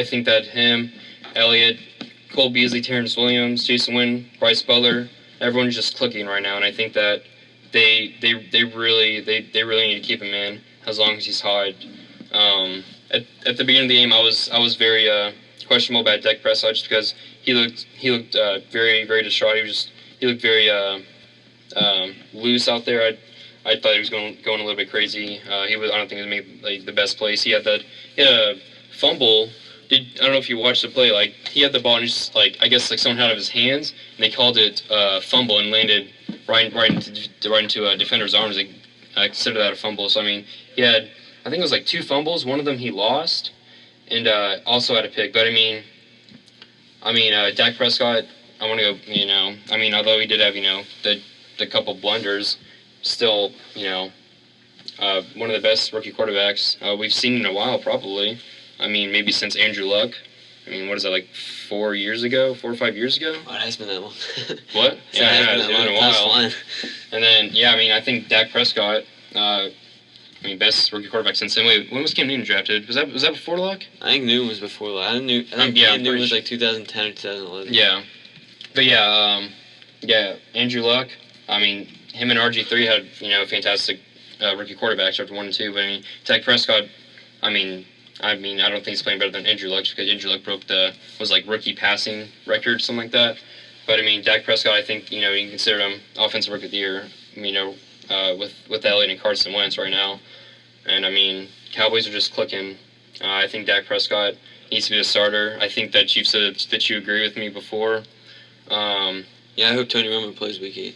think that him, Elliott, Cole Beasley, Terrence Williams, Jason Wynn, Bryce Butler, everyone's just clicking right now, and I think that they really need to keep him in as long as he's hot. At the beginning of the game, I was very questionable about Dak Prescott just because he looked very, very distraught. He looked very loose out there. I thought he was going a little bit crazy. I don't think he made the best plays. He had a fumble. I don't know if you watched the play. He had the ball and just someone had it out of his hands, and they called it fumble and landed right into a defender's arms. They considered that a fumble. So he had, I think it was 2 fumbles. One of them he lost, and also had a pick. But Dak Prescott, I want to go. Although he did have the couple blunders, still one of the best rookie quarterbacks we've seen in a while, probably. Maybe since Andrew Luck. What is that, 4 years ago? 4 or 5 years ago? Oh, it has been that long. What? Yeah, it's been a while. And then, I think Dak Prescott, best rookie quarterback since then. Wait, when was Cam Newton drafted? Was that before Luck? I think Newton was before Luck. I think Cam Newton was 2010 or 2011. Yeah. But Andrew Luck, him and RG3 had, fantastic rookie quarterbacks after 1 and 2. But Dak Prescott, I don't think he's playing better than Andrew Luck because Andrew Luck broke rookie passing record, something like that. But Dak Prescott, I think you can consider him offensive rookie of the year. With Elliott and Carson Wentz right now, and Cowboys are just clicking. I think Dak Prescott needs to be the starter. I think that you've said that you agree with me before. I hope Tony Romo plays Week 8.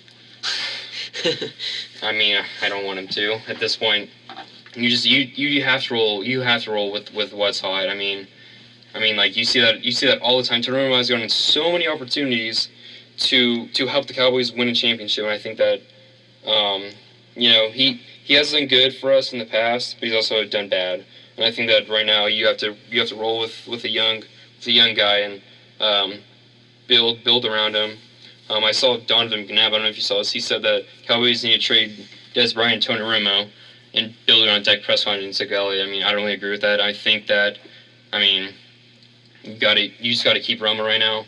I don't want him to at this point. You have to roll. You have to roll with what's hot. You see that all the time. Tony Romo has gotten so many opportunities to help the Cowboys win a championship, and I think that he has done good for us in the past, but he's also done bad. And I think that right now you have to roll with a young guy, and build around him. I saw Donovan McNabb. I don't know if you saw this. He said that Cowboys need to trade Des Bryant and Tony Romo and build around Dak Prescott and Zeke Elliott. I mean, I don't really agree with that. I think that, I mean, you just got to keep Romo right now.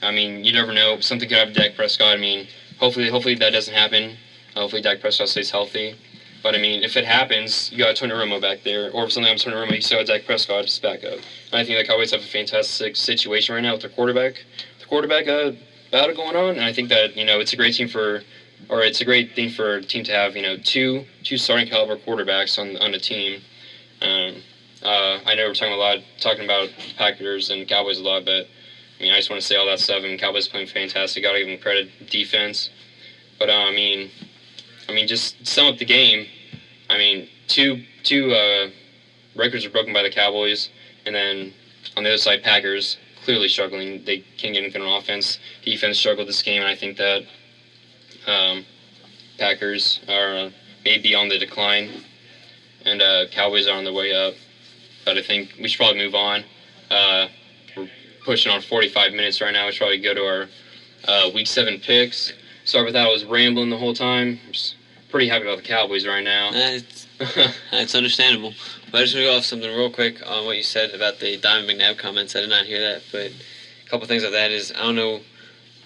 I mean, you never know. Something could happen to Dak Prescott. I mean, hopefully that doesn't happen. Hopefully Dak Prescott stays healthy. But, I mean, if it happens, you got Tony Romo back there. Or if something happens to Tony Romo, you still got Dak Prescott just back up. And I think the Cowboys have a fantastic situation right now with their quarterback. The quarterback battle going on. And I think that, it's a great thing for a team to have, two starting caliber quarterbacks on the team. I know we're talking about Packers and Cowboys a lot, but I mean, I just want to say all that stuff. I mean, Cowboys playing fantastic. Got to give them credit, defense. But I mean, just sum up the game. I mean, two records are broken by the Cowboys, and then on the other side, Packers clearly struggling. They can't get anything on offense. Defense struggled this game, and I think that Packers are maybe on the decline, and Cowboys are on the way up. But I think we should probably move on. We're pushing on 45 minutes right now. We should probably go to our Week 7 picks. Sorry about that. I was rambling the whole time. I'm just pretty happy about the Cowboys right now. That's understandable. But I just want to go off something real quick on what you said about the Donovan McNabb comments. I did not hear that, but a couple things of that is, I don't know,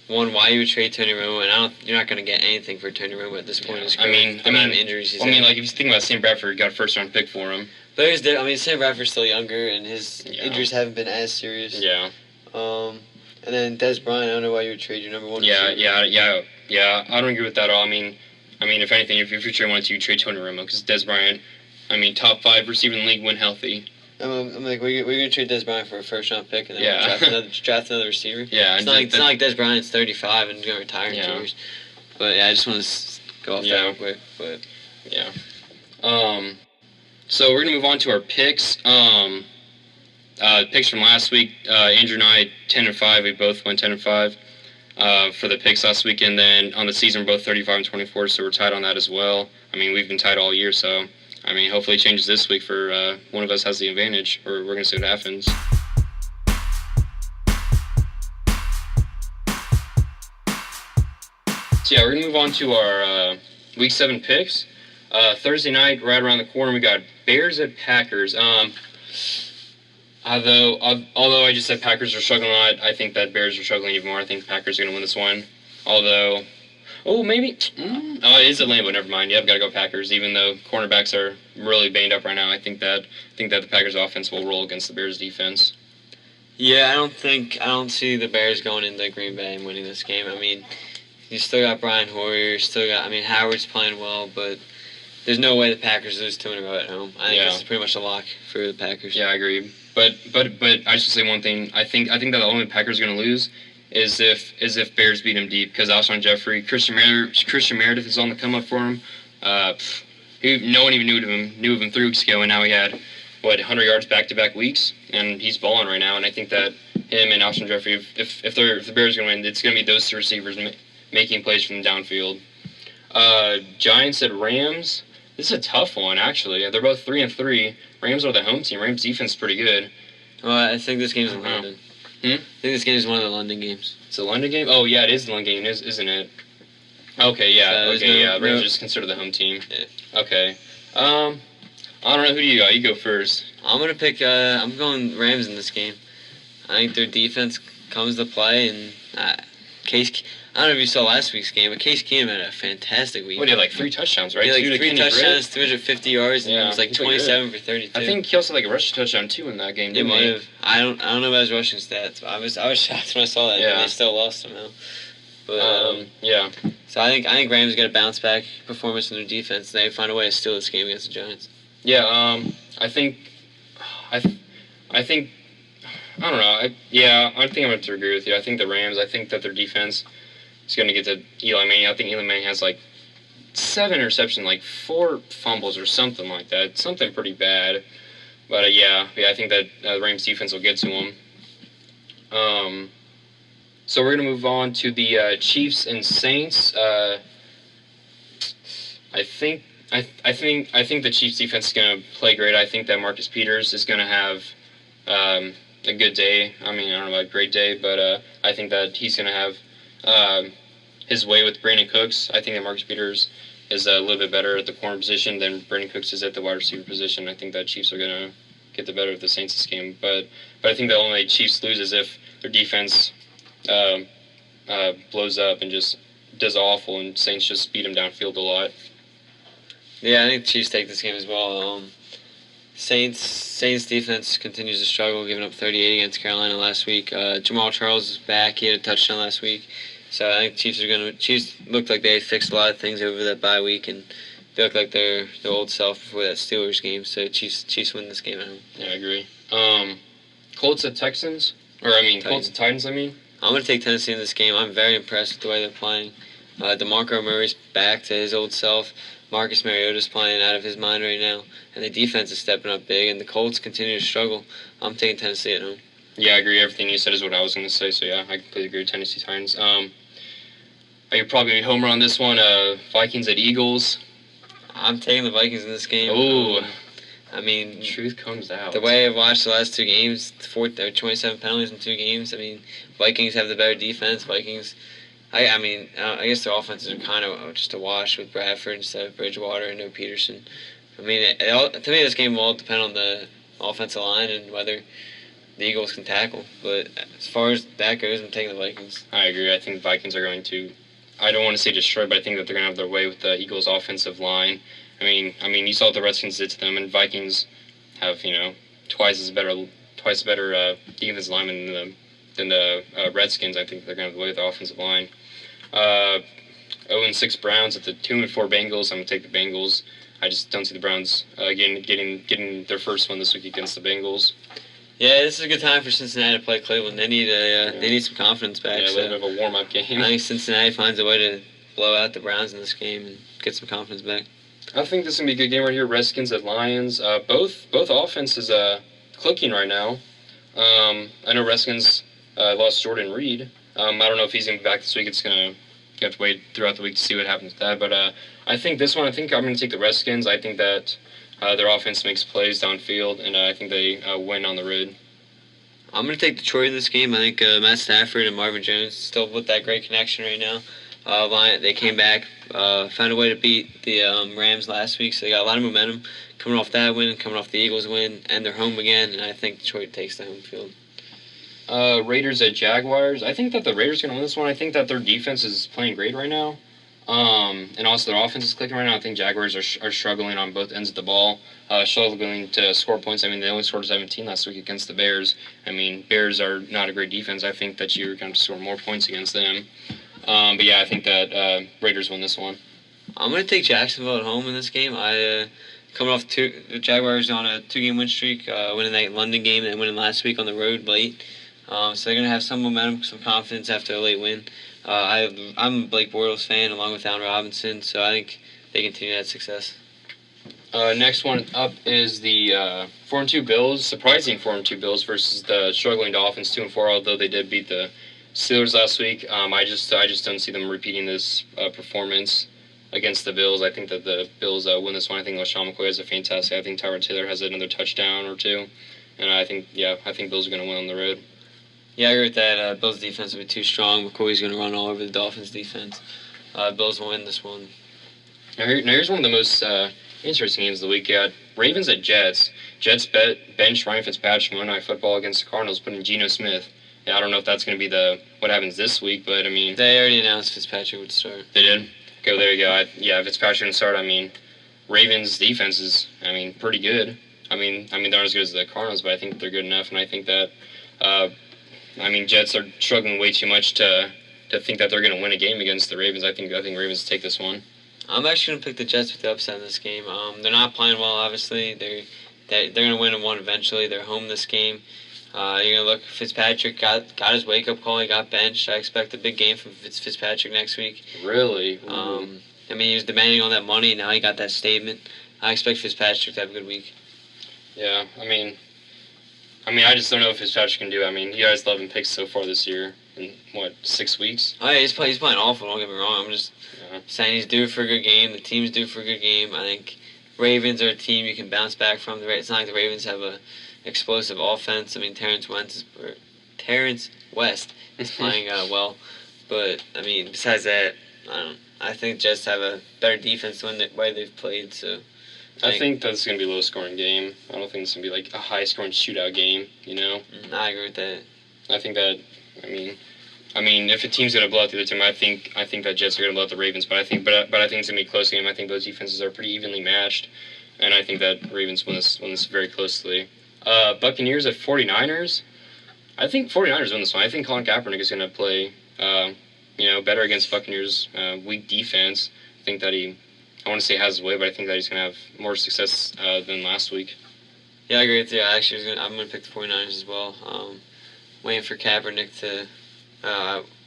one, why you would trade Tony Romo, and you're not going to get anything for Tony Romo at this point in his career. The amount of injuries he's had. Like, if you think about Sam Bradford, got a first-round pick for him. But Sam Bradford's still younger, and his injuries haven't been as serious. Yeah. And then Des Bryant, I don't know why you would trade your number one receiver. Yeah. I don't agree with that at all. I mean, if anything, if you're trading one, you trade Tony Romo, because Des Bryant, top 5 receiver in the league, win healthy. I'm like, we're going to trade Des Bryant for a first-round pick and then draft another receiver. Yeah. It's not like Des Bryant's 35 and going to retire in 2 years. But, I just want to go off that real quick. But, yeah. So we're going to move on to our picks. Picks from last week, Andrew and I, 10-5. We both went 10-5 for the picks last week. And then on the season, we're both 35-24, so we're tied on that as well. I mean, we've been tied all year, so... I mean, hopefully it changes this week for one of us has the advantage, or we're going to see what happens. So, we're going to move on to our Week 7 picks. Thursday night, right around the corner, we got Bears at Packers. Although I just said Packers are struggling a lot, I think that Bears are struggling even more. I think Packers are going to win this one. Although... Oh, maybe. Oh, it is at Lambeau. Never mind. Yep, got to go Packers. Even though cornerbacks are really banged up right now, I think that the Packers' offense will roll against the Bears' defense. Yeah, I don't see the Bears going into Green Bay and winning this game. I mean, you still got Brian Hoyer, Howard's playing well, but there's no way the Packers lose 2 in a row at home. I think this is pretty much a lock for the Packers. Yeah, I agree. But I should say one thing. I think that the only Packers are going to lose is if Bears beat him deep, because Alshon Jeffrey, Christian Meredith is on the come up for him. No one even knew of him 3 weeks ago, and now he had 100 yards back-to-back weeks, and he's balling right now. And I think that him and Alshon Jeffrey, if the Bears are going to win, it's going to be those 2 receivers making plays from the downfield. Giants at Rams. This is a tough one, actually. They're both 3-3. Rams are the home team. Rams defense is pretty good. Well, I think this game's in London. I think this game is one of the London games. It's a London game? Oh, yeah, it is the London game, isn't it? Okay, yeah. Rams just consider the home team. Yeah. Okay. I don't know. Who do you got? You go first. I'm going to pick... I'm going Rams in this game. I think their defense comes to play, and Case... I don't know if you saw last week's game, but Case Keenum had a fantastic week. He had 3 touchdowns, right? He had 3 touchdowns, 350 yards, and he was 27 for 32. I think he also had a rushing touchdown, too, in that game, didn't he? He might have. I don't know about his rushing stats, but I was shocked when I saw that. Yeah. They still lost somehow. But, yeah. So I think Rams got a bounce-back performance in their defense, and they find a way to steal this game against the Giants. Yeah, I think... I don't know. I think I'm going to agree with you. I think the Rams, I think that their defense... is going to get to Eli Manning. I think Eli Manning has 7 interceptions, 4 fumbles or something like that. Something pretty bad. But I think that the Rams defense will get to him. So we're going to move on to the Chiefs and Saints. I think the Chiefs defense is going to play great. I think that Marcus Peters is going to have a good day. I mean, I don't know about a great day, but I think that he's going to have his way with Brandon Cooks. I think that Marcus Peters is a little bit better at the corner position than Brandon Cooks is at the wide receiver position. I think that Chiefs are going to get the better of the Saints this game. But I think the only Chiefs lose is if their defense blows up and just does awful, and Saints just beat them downfield a lot. Yeah, I think the Chiefs take this game as well. Saints defense continues to struggle, giving up 38 against Carolina last week. Jamal Charles is back; he had a touchdown last week, so I think Chiefs looked like they had fixed a lot of things over that bye week, and they look like their old self before that Steelers game. So Chiefs win this game at home. Yeah, I agree. Colts at Texans, Colts at Titans. I'm going to take Tennessee in this game. I'm very impressed with the way they're playing. DeMarco Murray's back to his old self. Marcus Mariota's playing out of his mind right now, and the defense is stepping up big, and the Colts continue to struggle. I'm taking Tennessee at home. Yeah, I agree. Everything you said is what I was going to say, so yeah, I completely agree with Tennessee Titans. I could probably be homer on this one. Vikings at Eagles. I'm taking the Vikings in this game. Oh, I mean, truth comes out. The way I've watched the last two games, 27 penalties in 2 games. I mean, Vikings have the better defense. I guess their offenses are kind of just a wash with Bradford instead of Bridgewater and no Peterson. I mean, to me, this game will all depend on the offensive line and whether the Eagles can tackle. But as far as that goes, I'm taking the Vikings. I agree. I think the Vikings are going to, I don't want to say destroy, but I think that they're going to have their way with the Eagles' offensive line. I mean, you saw what the Redskins did to them, and Vikings have, twice better defensive linemen than the Redskins. I think they're going to have the way with the offensive line. 0-6 Browns at the 2-4 Bengals. I'm going to take the Bengals. I just don't see the Browns getting their first one this week against the Bengals. Yeah, this is a good time for Cincinnati to play Cleveland. They need some confidence back. Yeah, a little bit of a warm-up game. I think Cincinnati finds a way to blow out the Browns in this game and get some confidence back. I think this is going to be a good game right here. Redskins at Lions. Both offenses clicking right now. I know Redskins lost Jordan Reed. I don't know if he's going to be back this week. You have to wait throughout the week to see what happens with that. But I think this one, I'm going to take the Redskins. I think that their offense makes plays downfield, and I think they win on the road. I'm going to take Detroit in this game. I think Matt Stafford and Marvin Jones still with that great connection right now. They came back, found a way to beat the Rams last week, so they got a lot of momentum coming off that win, coming off the Eagles win, and they're home again, and I think Detroit takes the home field. Raiders at Jaguars. I think that the Raiders are going to win this one. I think that their defense is playing great right now. And also their offense is clicking right now. I think Jaguars are struggling on both ends of the ball, struggling to score points. I mean, they only scored 17 last week against the Bears. I mean, Bears are not a great defense. I think that you're going to score more points against them. But yeah, I think that Raiders win this one. I'm going to take Jacksonville at home in this game. Coming off the Jaguars on a 2-game win streak, winning that London game and winning last week on the road late. So they're going to have some momentum, some confidence after a late win. I'm a Blake Bortles fan along with Allen Robinson, so I think they continue that success. Next one up is the 4-2 Bills, surprising 4-2 Bills versus the struggling Dolphins 2-4. Although they did beat the Steelers last week, I just don't see them repeating this performance against the Bills. I think that the Bills win this one. I think LaShawn McCoy is a fantastic. I think Tyrod Taylor has another touchdown or two, and I think Bills are going to win on the road. Yeah, I agree with that. Bills' defense will be too strong. McCoy's going to run all over the Dolphins' defense. Bills will win this one. Now here's one of the most interesting games of the week. Ravens at Jets. Jets bench Ryan Fitzpatrick Monday Night Football against the Cardinals, putting Geno Smith. Yeah, I don't know if that's going to be what happens this week, but I mean... They already announced Fitzpatrick would start. They did? Okay, well, there you go. If Fitzpatrick would start, I mean, Ravens' defense is, pretty good. I mean, they're not as good as the Cardinals, but I think they're good enough, and I think that... Jets are struggling way too much to think that they're going to win a game against the Ravens. I think Ravens take this one. I'm actually going to pick the Jets with the upset in this game. They're not playing well, obviously. They're going to win one eventually. They're home this game. You're going to look, Fitzpatrick got his wake-up call. He got benched. I expect a big game from Fitzpatrick next week. Really? He was demanding all that money. Now he got that statement. I expect Fitzpatrick to have a good week. Yeah, I just don't know if Fitzpatrick can do it. He has 11 picks so far this year in, 6 weeks? Oh, yeah, he's playing awful, don't get me wrong. I'm just saying he's due for a good game. The team's due for a good game. I think Ravens are a team you can bounce back from. It's not like the Ravens have a explosive offense. I mean, Terrence West is playing well, but I mean, besides that, I think Jets have a better defense than the way they've played. So I think that's going to be a low-scoring game. I don't think it's going to be like a high-scoring shootout game. I agree with that. I think that. I mean, if a team's going to blow out the other team, I think that Jets are going to blow out the Ravens. But I think it's going to be a close game. I think those defenses are pretty evenly matched, and I think that Ravens win this very closely. Buccaneers at 49ers. I think 49ers win this one. I think Colin Kaepernick is going to play, better against Buccaneers' weak defense. I think that I want to say has his way, but I think that he's going to have more success than last week. Yeah, I agree with you. I'm going to pick the 49ers as well. Waiting for Kaepernick to.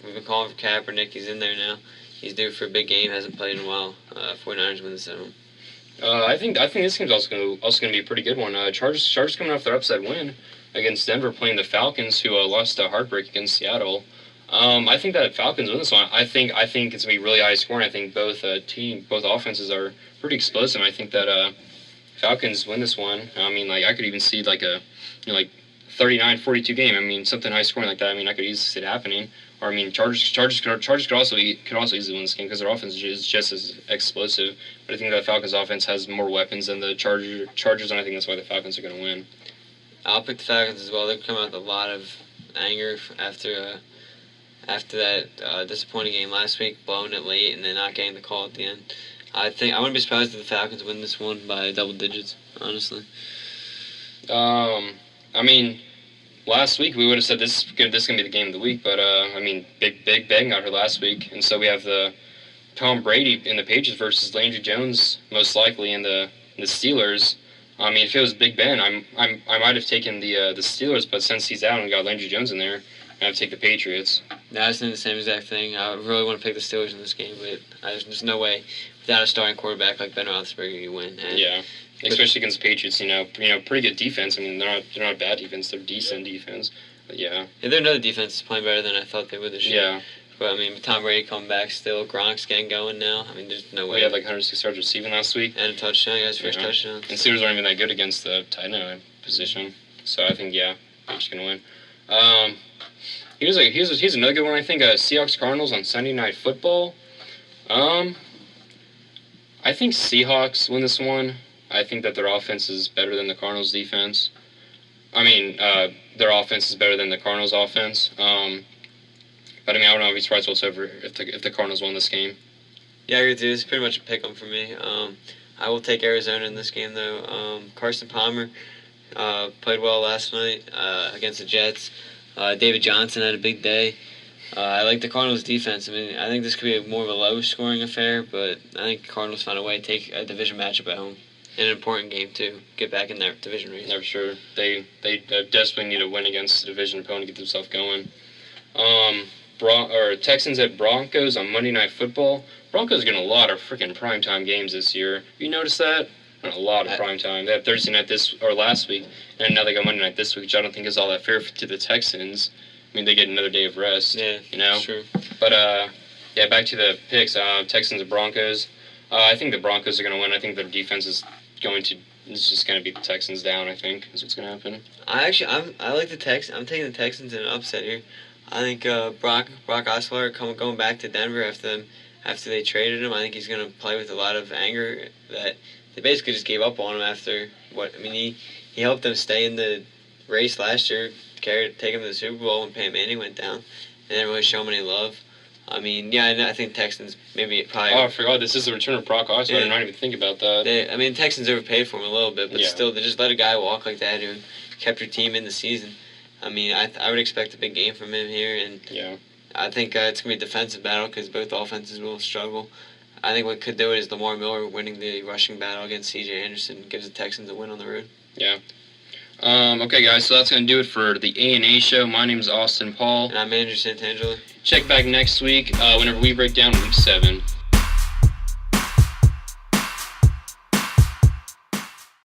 We've been calling for Kaepernick. He's in there now. He's due for a big game. Hasn't played in a while. 49ers win this at home. I think this game's also going to be a pretty good one. Chargers coming off their upset win against Denver, playing the Falcons, who lost a heartbreak against Seattle. I think that Falcons win this one. I think it's going to be really high scoring. I think both offenses are pretty explosive. I think that Falcons win this one. I mean, I could even see like a 39-42 game. I mean, something high scoring like that. I mean, I could easily see it happening. Or I mean, Chargers could also easily win this game because their offense is just as explosive. But I think that Falcons offense has more weapons than the Chargers, and I think that's why the Falcons are going to win. I'll pick the Falcons as well. They've come out with a lot of anger after that disappointing game last week, blowing it late and then not getting the call at the end. I wouldn't be surprised if the Falcons win this one by double digits, honestly. I mean, last week we would have said this is going to be the game of the week, but I mean, Big Ben got her last week, and so we have the Tom Brady in the Patriots versus Landry Jones most likely in the Steelers. I mean, if it was Big Ben, I might have taken the Steelers, but since he's out and got Landry Jones in there, I have to take the Patriots. I was saying the same exact thing. I really want to pick the Steelers in this game, but there's no way without a starting quarterback like Ben Roethlisberger you win. Yeah, especially against the Patriots. Pretty good defense. I mean, they're not bad defense. They're decent defense. But yeah, they're another defense playing better than I thought they would this year. Yeah. But I mean, Tom Brady coming back still, Gronk's getting going now. I mean, there's no way. We had like 106 yards receiving last week. And a touchdown, guys, first touchdown. And Steelers aren't even that good against the tight end position. So I think, they're just going to win. Here's another good one, I think. Seahawks-Cardinals on Sunday Night Football. I think Seahawks win this one. I think that their offense is better than the Cardinals' defense. I mean, their offense is better than the Cardinals' offense. But I mean, I would not be surprised whatsoever if the Cardinals won this game. Yeah, I agree with you. It's pretty much a pick-em for me. I will take Arizona in this game, though. Carson Palmer played well last night against the Jets. David Johnson had a big day. I like the Cardinals' defense. I mean, I think this could be more of a low-scoring affair, but I think the Cardinals found a way to take a division matchup at home. An important game, too. Get back in that division race. Yeah, for sure. They desperately need a win against a division opponent to get themselves going. Texans at Broncos on Monday Night Football. Broncos are getting a lot of freaking primetime games this year. You notice that? A lot of primetime. They had Thursday night last week, and now they got Monday night this week, which I don't think is all that fair to the Texans. I mean, they get another day of rest. Yeah, true. But back to the picks. Texans and Broncos. I think the Broncos are going to win. I think their defense is just going to beat the Texans down. I think is what's going to happen. I like the Texans. I'm taking the Texans in an upset here. I think Brock Osweiler going back to Denver after they traded him. I think he's going to play with a lot of anger that they basically just gave up on him after he helped them stay in the race last year, take him to the Super Bowl when Peyton Manning went down, and didn't really show him any love. I mean, I think Texans probably. Oh, I forgot this is the return of Brock Osweiler. I did not even think about that. Texans overpaid for him a little bit, but still, they just let a guy walk like that who kept your team in the season. I mean, I would expect a big game from him here, and I think it's going to be a defensive battle because both offenses will struggle. I think what could do it is Lamar Miller winning the rushing battle against C.J. Anderson gives the Texans a win on the road. Yeah. Okay, guys, so that's going to do it for the A&A show. My name is Austin Paul. And I'm Andrew Santangelo. Check back next week whenever we break down Week 7.